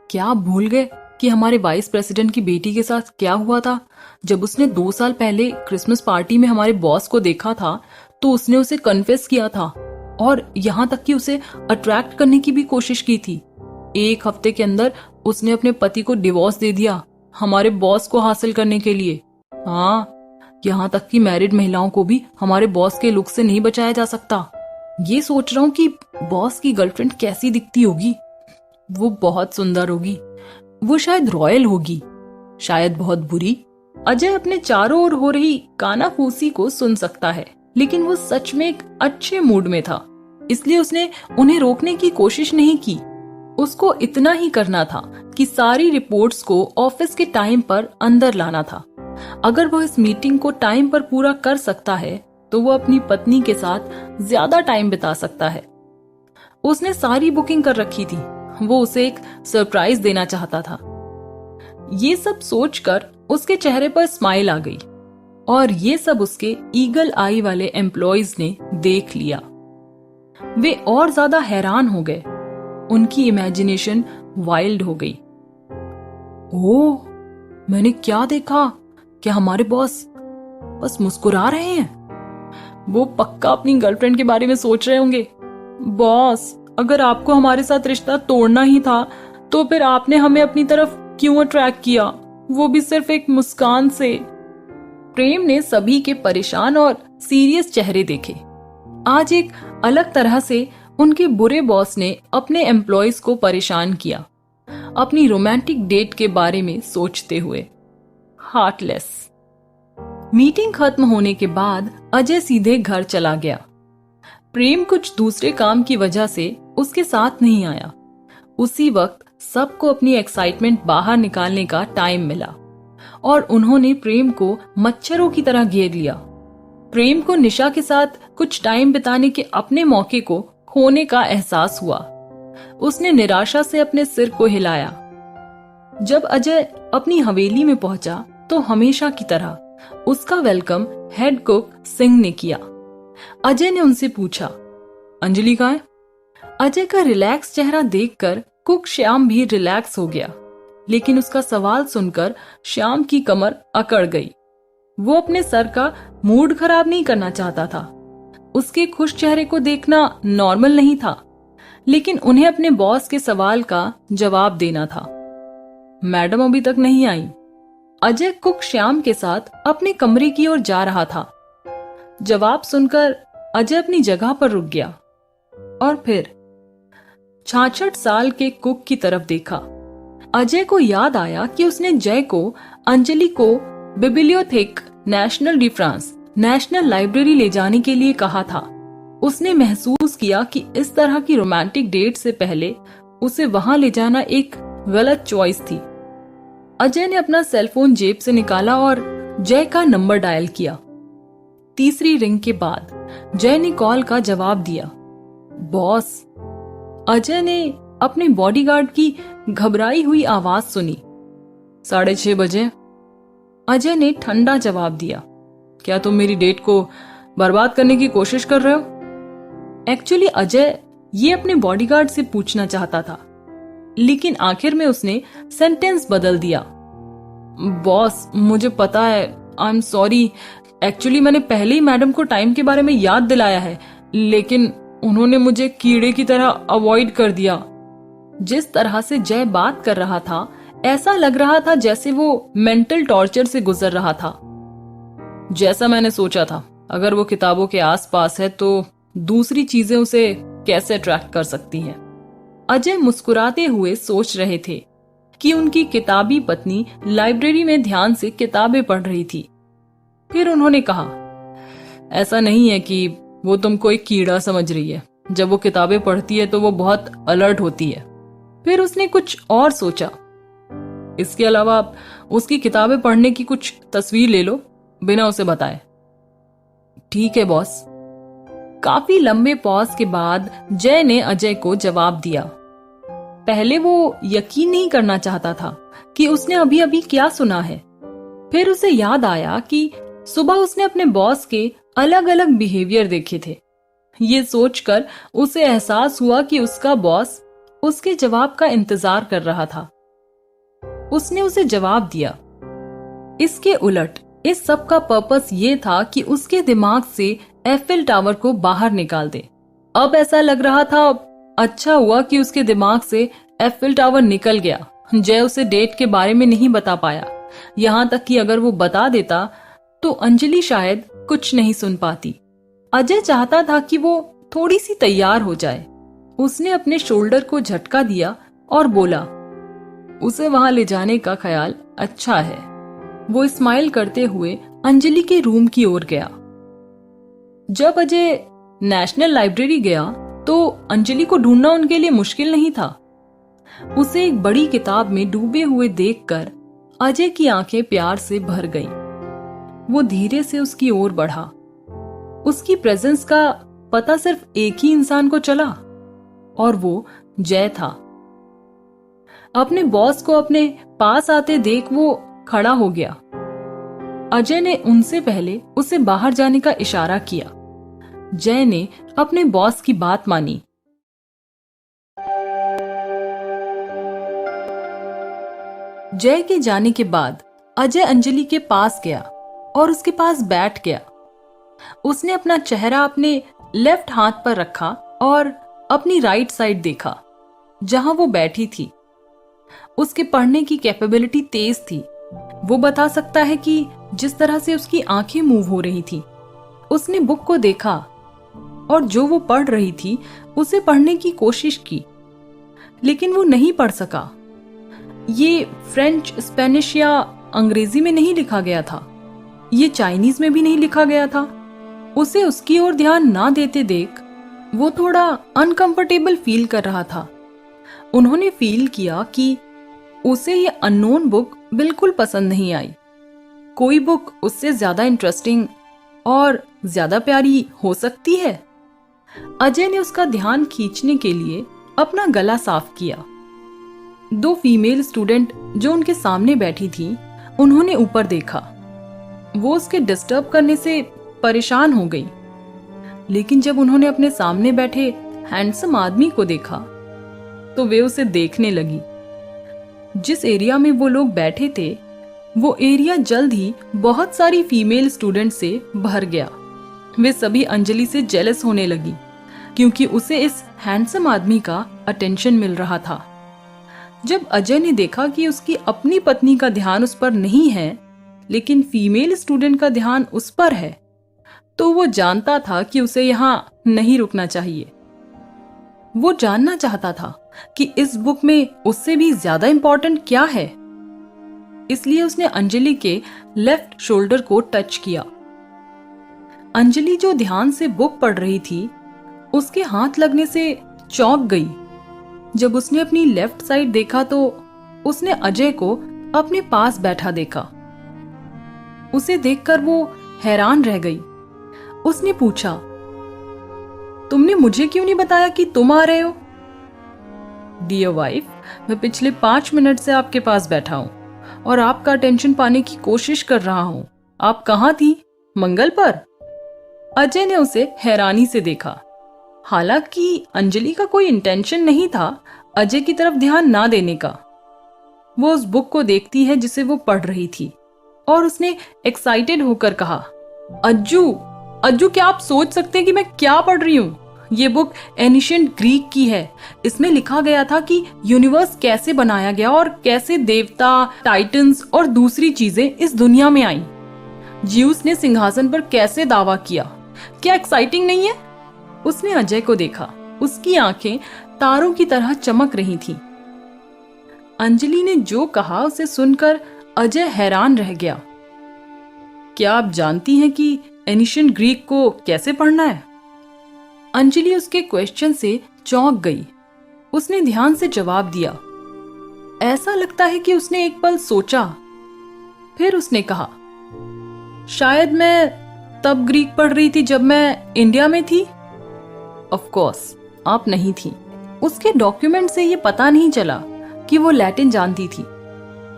क्या आप भूल गए कि हमारे वाइस प्रेसिडेंट की बेटी के साथ क्या हुआ था? जब उसने 2 साल पहले क्रिसमस पार्टी में हमारे बॉस को देखा था तो उसने उसे कन्फेस किया था और यहाँ तक कि उसे अट्रैक्ट करने की भी कोशिश की थी। 1 हफ्ते के अंदर उसने अपने पति को डिवोर्स दे दिया हमारे बॉस को हासिल करने के लिए। हाँ, यहाँ तक कि मैरिड महिलाओं को भी हमारे बॉस के लुक से नहीं बचाया जा सकता। ये सोच रहा हूँ कि बॉस की गर्लफ्रेंड कैसी दिखती होगी। वो बहुत सुंदर होगी। वो शायद रॉयल होगी, शायद बहुत बुरी। अजय अपने चारों ओर हो रही कानाफूसी को सुन सकता है, लेकिन वो सच में एक अच्छे मूड में था, इसलिए उसने उन्हें रोकने की कोशिश नहीं की। उसको इतना ही करना था कि सारी रिपोर्ट्स को ऑफिस के टाइम पर अंदर लाना था। अगर वो इस मीटिंग को टाइम पर पूरा कर सकता है तो वो अपनी पत्नी के साथ ज्यादा टाइम बिता सकता है। उसने सारी बुकिंग कर रखी थी। वो उसे एक सरप्राइज देना चाहता था। ये सब सोचकर उसके चेहरे पर स्माइल आ गई और ये सब उसके ईगल आई वाले एम्प्लॉयज ने देख लिया। वे और ज्यादा हैरान हो गए। उनकी इमेजिनेशन वाइल्ड हो गई। ओह, मैंने क्या देखा? क्या हमारे बॉस बस मुस्कुरा रहे हैं? वो पक्का अपनी गर्लफ्रेंड के बारे में सोच रहे होंगे। बॉस, अगर आपको हमारे साथ रिश्ता तोड़ना ही था तो फिर आपने हमें अपनी तरफ क्यों अट्रैक्ट किया, वो भी सिर्फ एक मुस्कान से? प्रेम ने सभी के परेशान और सीरियस चेहरे देखे। आज एक अलग तरह से उनके बुरे बॉस ने अपने एम्प्लॉयज को परेशान किया, अपनी रोमांटिक डेट के बारे में सोचते हुए। हार्टलेस। मीटिंग खत्म होने के बाद अजय सीधे घर चला गया। प्रेम कुछ दूसरे काम की वजह से उसके साथ नहीं आया। उसी वक्त सबको अपनी एक्साइटमेंट बाहर निकालने का टाइम मिला और उन्होंने प्रेम को मच्छरों की तरह घेर लिया। प्रेम को निशा के साथ कुछ टाइम बिताने के अपने मौके को खोने का एहसास हुआ। उसने निराशा से अपने सिर को हिलाया। जब अजय अपनी हवेली में पहुंचा तो हमेशा की तरह उसका वेलकम हेड कुक सिंह ने किया। अजय ने उनसे पूछा, अंजलि कहाँ है? अजय का रिलैक्स चेहरा देखकर कुक श्याम भी रिलैक्स हो गया, लेकिन उसका सवाल सुनकर श्याम की कमर अकड़ गई। वो अपने सर का मूड खराब नहीं करना चाहता था। उसके खुश चेहरे को देखना नॉर्मल नहीं था, लेकिन उन्हें अपने बॉस के सवाल का जवाब देना था। मैडम अभी तक नहीं आई। अजय कुक श्याम के साथ अपने कमरे की ओर जा रहा था। जवाब सुनकर अजय अपनी जगह पर रुक गया और फिर 66 साल के कुक की तरफ देखा। अजय को याद आया कि उसने जय को अंजलि को Bibliotheque National de France national library ले जाने के लिए कहा था। उसने महसूस किया कि इस तरह की रोमांटिक डेट से पहले उसे वहां ले जाना एक गलत चॉइस थी। अजय ने अपना सेलफोन जेब से निकाला और जय का नंबर डायल किया। तीसरी रिंग के बाद जय ने कॉल का जवाब दिया। बॉस। अजय ने अपने बॉडीगार्ड की घबराई हुई आवाज सुनी। 6:30 बजे। अजय ने ठंडा जवाब दिया। क्या तुम मेरी डेट को बर्बाद करने की कोशिश कर रहे हो? एक्चुअली अजय ये अपने बॉडीगार्ड से पूछना चाहता था, लेकिन आखिर में उसने सेंटेंस बदल दिया। बॉस, मुझे पता है, आई एम सॉरी। एक्चुअली मैंने पहले ही मैडम को टाइम के बारे में याद दिलाया है, लेकिन उन्होंने मुझे कीड़े की तरह अवॉइड कर दिया। जिस तरह से जय बात कर रहा था, ऐसा लग रहा था जैसे वो मेंटल टॉर्चर से गुजर रहा था। जैसा मैंने सोचा था, अगर वो किताबों के आसपास है तो दूसरी चीजें उसे कैसे अट्रैक्ट कर सकती हैं। अजय मुस्कुराते हुए सोच रहे थे कि उनकी किताबी पत्नी लाइब्रेरी में ध्यान से किताबें पढ़ रही थी। फिर उन्होंने कहा, ऐसा नहीं है कि वो तुमको एक कीड़ा समझ रही है। जब वो किताबें पढ़ती है तो वो बहुत अलर्ट होती है। फिर उसने कुछ और सोचा। इसके अलावा आप उसकी किताबें पढ़ने की कुछ तस्वीर ले लो बिना उसे बताए। ठीक है बॉस। काफी लंबे पॉज के बाद जय ने अजय को जवाब दिया। पहले वो यकीन नहीं करना चाहता था कि उसने अभी अभी क्या सुना है। फिर उसे याद आया कि सुबह उसने अपने बॉस के अलग अलग बिहेवियर देखे थे। ये सोचकर उसे एहसास हुआ कि उसका बॉस उसके जवाब का इंतजार कर रहा था। उसने उसे जवाब दिया। इसके उलट इस सब का पर्पस ये था कि उसके दिमाग से एफिल टावर को बाहर निकाल दे। अब ऐसा लग रहा था अच्छा हुआ कि उसके दिमाग से एफिल टावर निकल गया। जय उसे डेट के बारे में नहीं बता पाया, यहाँ तक कि अगर वो बता देता तो अंजलि शायद कुछ नहीं सुन पाती। अजय चाहता था कि वो थोड़ी सी तैयार हो जाए। उसने अपने शोल्डर को झटका दिया और बोला, उसे वहां ले जाने का ख्याल अच्छा है। वो स्माइल करते हुए अंजलि के रूम की ओर गया। जब अजय नेशनल लाइब्रेरी गया तो अंजलि को ढूंढना उनके लिए मुश्किल नहीं था। उसे एक बड़ी किताब में डूबे हुए देखकर अजय की आंखें प्यार से भर गईं। वो धीरे से उसकी ओर बढ़ा। उसकी प्रेजेंस का पता सिर्फ एक ही इंसान को चला और वो जय था। अपने बॉस को अपने पास आते देख वो खड़ा हो गया। अजय ने उनसे पहले उसे बाहर जाने का इशारा किया। जय ने अपने बॉस की बात मानी। जय के जाने के बाद अजय अंजलि के पास गया और उसके पास बैठ गया। उसने अपना चेहरा अपने लेफ्ट हाथ पर रखा और अपनी राइट साइड देखा जहां वो बैठी थी। उसके पढ़ने की कैपेबिलिटी तेज थी। वो बता सकता है कि जिस तरह से उसकी आंखें मूव हो रही थी। उसने बुक को देखा और जो वो पढ़ रही थी उसे पढ़ने की कोशिश की, लेकिन वो नहीं पढ़ सका। ये फ्रेंच, स्पेनिश या अंग्रेजी में नहीं लिखा गया था। ये चाइनीज में भी नहीं लिखा गया था। उसे उसकी ओर ध्यान ना देते देख वो थोड़ा अनकंफर्टेबल फील कर रहा था। उन्होंने फील किया कि उसे ये अननोन बुक बिल्कुल पसंद नहीं आई। कोई बुक उससे ज्यादा इंटरेस्टिंग और ज्यादा प्यारी हो सकती है। अजय ने उसका ध्यान खींचने के लिए अपना गला साफ किया। 2 फीमेल स्टूडेंट जो उनके सामने बैठी थी, उन्होंने ऊपर देखा। वो उसके डिस्टर्ब करने से परेशान हो गई, लेकिन जब उन्होंने अपने सामने बैठे हैंडसम आदमी को देखा तो वे उसे देखने लगी। जिस एरिया में वो लोग बैठे थे, वो एरिया जल्द ही बहुत सारी फीमेल स्टूडेंट से भर गया। वे सभी अंजलि से जेलस होने लगी क्योंकि उसे इस हैंडसम आदमी का अटेंशन मिल रहा था। जब अजय ने देखा कि उसकी अपनी पत्नी का ध्यान उस पर नहीं है, लेकिन फीमेल स्टूडेंट का ध्यान उस पर है, तो वो जानता था कि उसे यहाँ नहीं रुकना चाहिए। वो जानना चाहता था कि इस बुक में उससे भी ज्यादा इंपॉर्टेंट क्या है। इसलिए उसने अंजलि के लेफ्ट शोल्डर को टच किया। अंजलि जो ध्यान से बुक पढ़ रही थी, उसके हाथ लगने से चौंक गई। जब उसने अपनी लेफ्ट साइड देखा तो उसने अजय को अपने पास बैठा देखा। उसे देखकर वो हैरान रह गई। उसने पूछा, तुमने मुझे क्यों नहीं बताया कि तुम आ रहे हो? डियर वाइफ, मैं पिछले 5 मिनट से आपके पास बैठा हूं और आपका अटेंशन पाने की कोशिश कर रहा हूं। आप कहाँ थी? मंगल पर? अजय ने उसे हैरानी से देखा। हालांकि अंजलि का कोई इंटेंशन नहीं था अजय की तरफ ध्यान ना देने का। वो उस बुक को देखती है जिसे वो पढ़ रही थी और उसने एक्साइटेड होकर कहा, अज्जू अज्जू, क्या आप सोच सकते हैं कि मैं क्या पढ़ रही हूँ? ये बुक एनिशिएंट ग्रीक की है। इसमें लिखा गया था कि यूनिवर्स कैसे बनाया गया और कैसे देवता, टाइटन्स और दूसरी चीजें इस दुनिया में आईं। ज्यूस ने सिंहासन पर कैसे दावा किया। क्या एक्साइटिंग नहीं है? उसने अजय को देखा। उसकी आंखें तारों की तरह चमक रही थीं। अंजलि ने जो कहा उसे सुनकर अजय हैरान रह गया। क्या आप जानती हैं कि एनिशिएंट ग्रीक को कैसे पढ़ना है? अंजलि उसके क्वेश्चन से चौंक गई। उसने ध्यान से जवाब दिया। ऐसा लगता है कि उसने एक पल सोचा। फिर उसने कहा, शायद मैं तब ग्रीक पढ़ रही थी जब मैं इंडिया में थी। ऑफ कोर्स आप नहीं थी। उसके डॉक्यूमेंट से ये पता नहीं चला कि वो लैटिन जानती थी।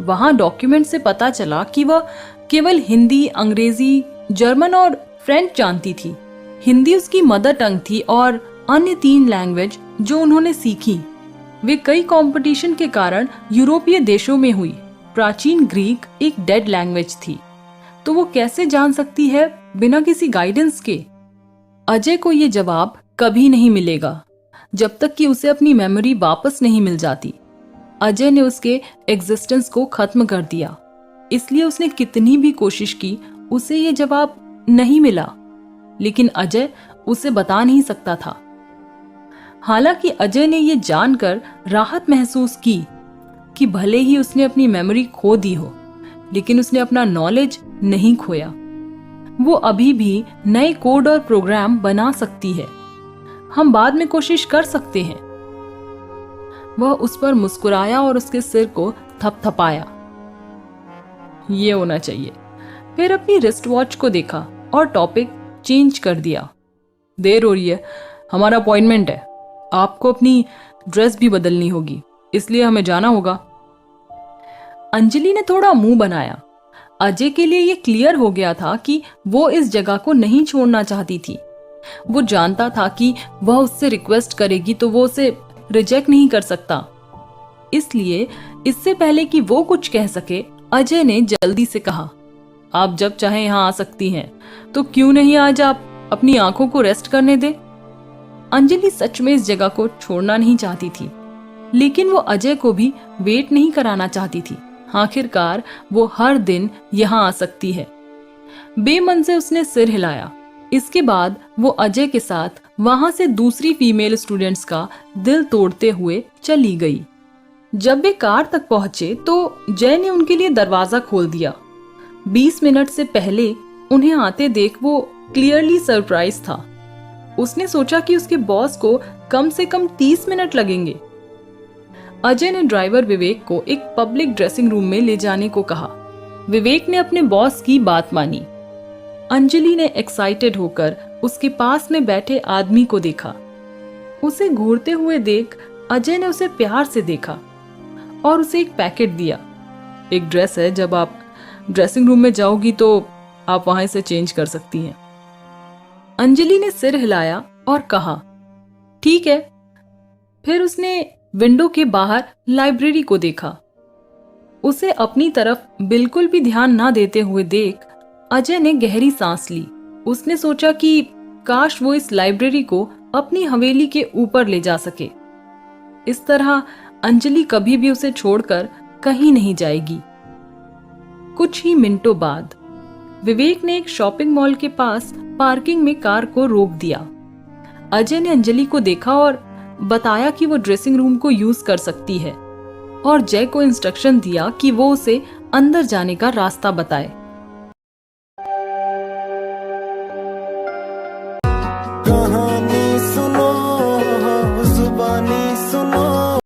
वहां डॉक्यूमेंट से पता चला कि वह केवल हिंदी, अंग्रेजी, जर्मन और फ्रेंच जानती थी। हिंदी उसकी मदर टंग थी और अन्य 3 लैंग्वेज जो उन्होंने सीखी वे कई कंपटीशन के कारण यूरोपीय देशों में हुई। प्राचीन ग्रीक एक डेड लैंग्वेज थी, तो वो कैसे जान सकती है बिना किसी गाइडेंस के? अजय को ये जवाब कभी नहीं मिलेगा जब तक कि उसे अपनी मेमोरी वापस नहीं मिल जाती। अजय ने उसके एग्जिस्टेंस को खत्म कर दिया, इसलिए उसने कितनी भी कोशिश की उसे ये जवाब नहीं मिला, लेकिन अजय उसे बता नहीं सकता था। हालांकि अजय ने ये जानकर राहत महसूस की कि भले ही उसने अपनी मेमोरी खो दी हो, लेकिन उसने अपना नॉलेज नहीं खोया। वो अभी भी नए कोड और प्रोग्राम बना सकती है। हम बाद में कोशिश कर सकते हैं। वह उस पर मुस्कुराया और उसके सिर को थपथपाया। ये होना चाहिए। फिर अपनी रिस्ट वॉच को देखा और टॉपिक चेंज कर दिया। देर हो रही है, हमारा अपॉइंटमेंट है। आपको अपनी ड्रेस भी बदलनी होगी, इसलिए हमें जाना होगा। अंजलि ने थोड़ा मुंह बनाया। अजय के लिए यह क्लियर हो गया था कि वो इस जगह को नहीं छोड़ना चाहती थी। वो जानता था कि वह उससे रिक्वेस्ट करेगी तो वो उसे रिजेक्ट नहीं कर सकता। इसलिए इससे पहले कि वो कुछ कह सके, अजय ने जल्दी से कहा, आप जब चाहे यहाँ आ सकती हैं, तो क्यों नहीं आज आप अपनी आंखों को रेस्ट करने दे। अंजलि सच में इस जगह को छोड़ना नहीं चाहती थी, लेकिन वो अजय को भी वेट नहीं कराना चाहती थी। आखिरकार वो हर दिन यहाँ आ सकती है। बेमन से उसने सिर हिलाया। इसके बाद वो अजय के साथ वहां से दूसरी फीमेल स्टूडेंट्स का दिल तोड़ते हुए चली गई। जब वे कार तक पहुंचे तो जय ने उनके लिए दरवाजा खोल दिया। 20 मिनट से पहले उन्हें आते देख वो क्लियरली सरप्राइज था। उसने सोचा कि उसके बॉस को कम से कम 30 मिनट लगेंगे। अजय ने ड्राइवर विवेक को एक पब्लिक ड्रेसिंग रूम में ले जाने को कहा। विवेक ने अपने बॉस की बात मानी। अंजलि ने एक्साइटेड होकर उसके पास में बैठे आदमी को देखा। उसे घूरते हुए देख अजय ने उसे प्यार से देखा और उसे एक पैकेट दिया। एक ड्रेस है, जब आप ड्रेसिंग रूम में जाओगी तो आप वहां से चेंज कर सकती हैं। अंजलि ने सिर हिलाया और कहा, ठीक है। फिर उसने विंडो के बाहर लाइब्रेरी को देखा। उसे अपनी तरफ बिल्कुल भी ध्यान ना देते हुए देख अजय ने गहरी सांस ली। उसने सोचा कि काश वो इस लाइब्रेरी को अपनी हवेली के ऊपर ले जा सके। इस तरह अंजलि कभी भी उसे छोड़कर कहीं नहीं जाएगी। कुछ ही मिनटों बाद विवेक ने एक शॉपिंग मॉल के पास पार्किंग में कार को रोक दिया। अजय ने अंजलि को देखा और बताया कि वो ड्रेसिंग रूम को यूज कर सकती है और जय को इंस्ट्रक्शन दिया कि वो उसे अंदर जाने का रास्ता बताए। कहाँ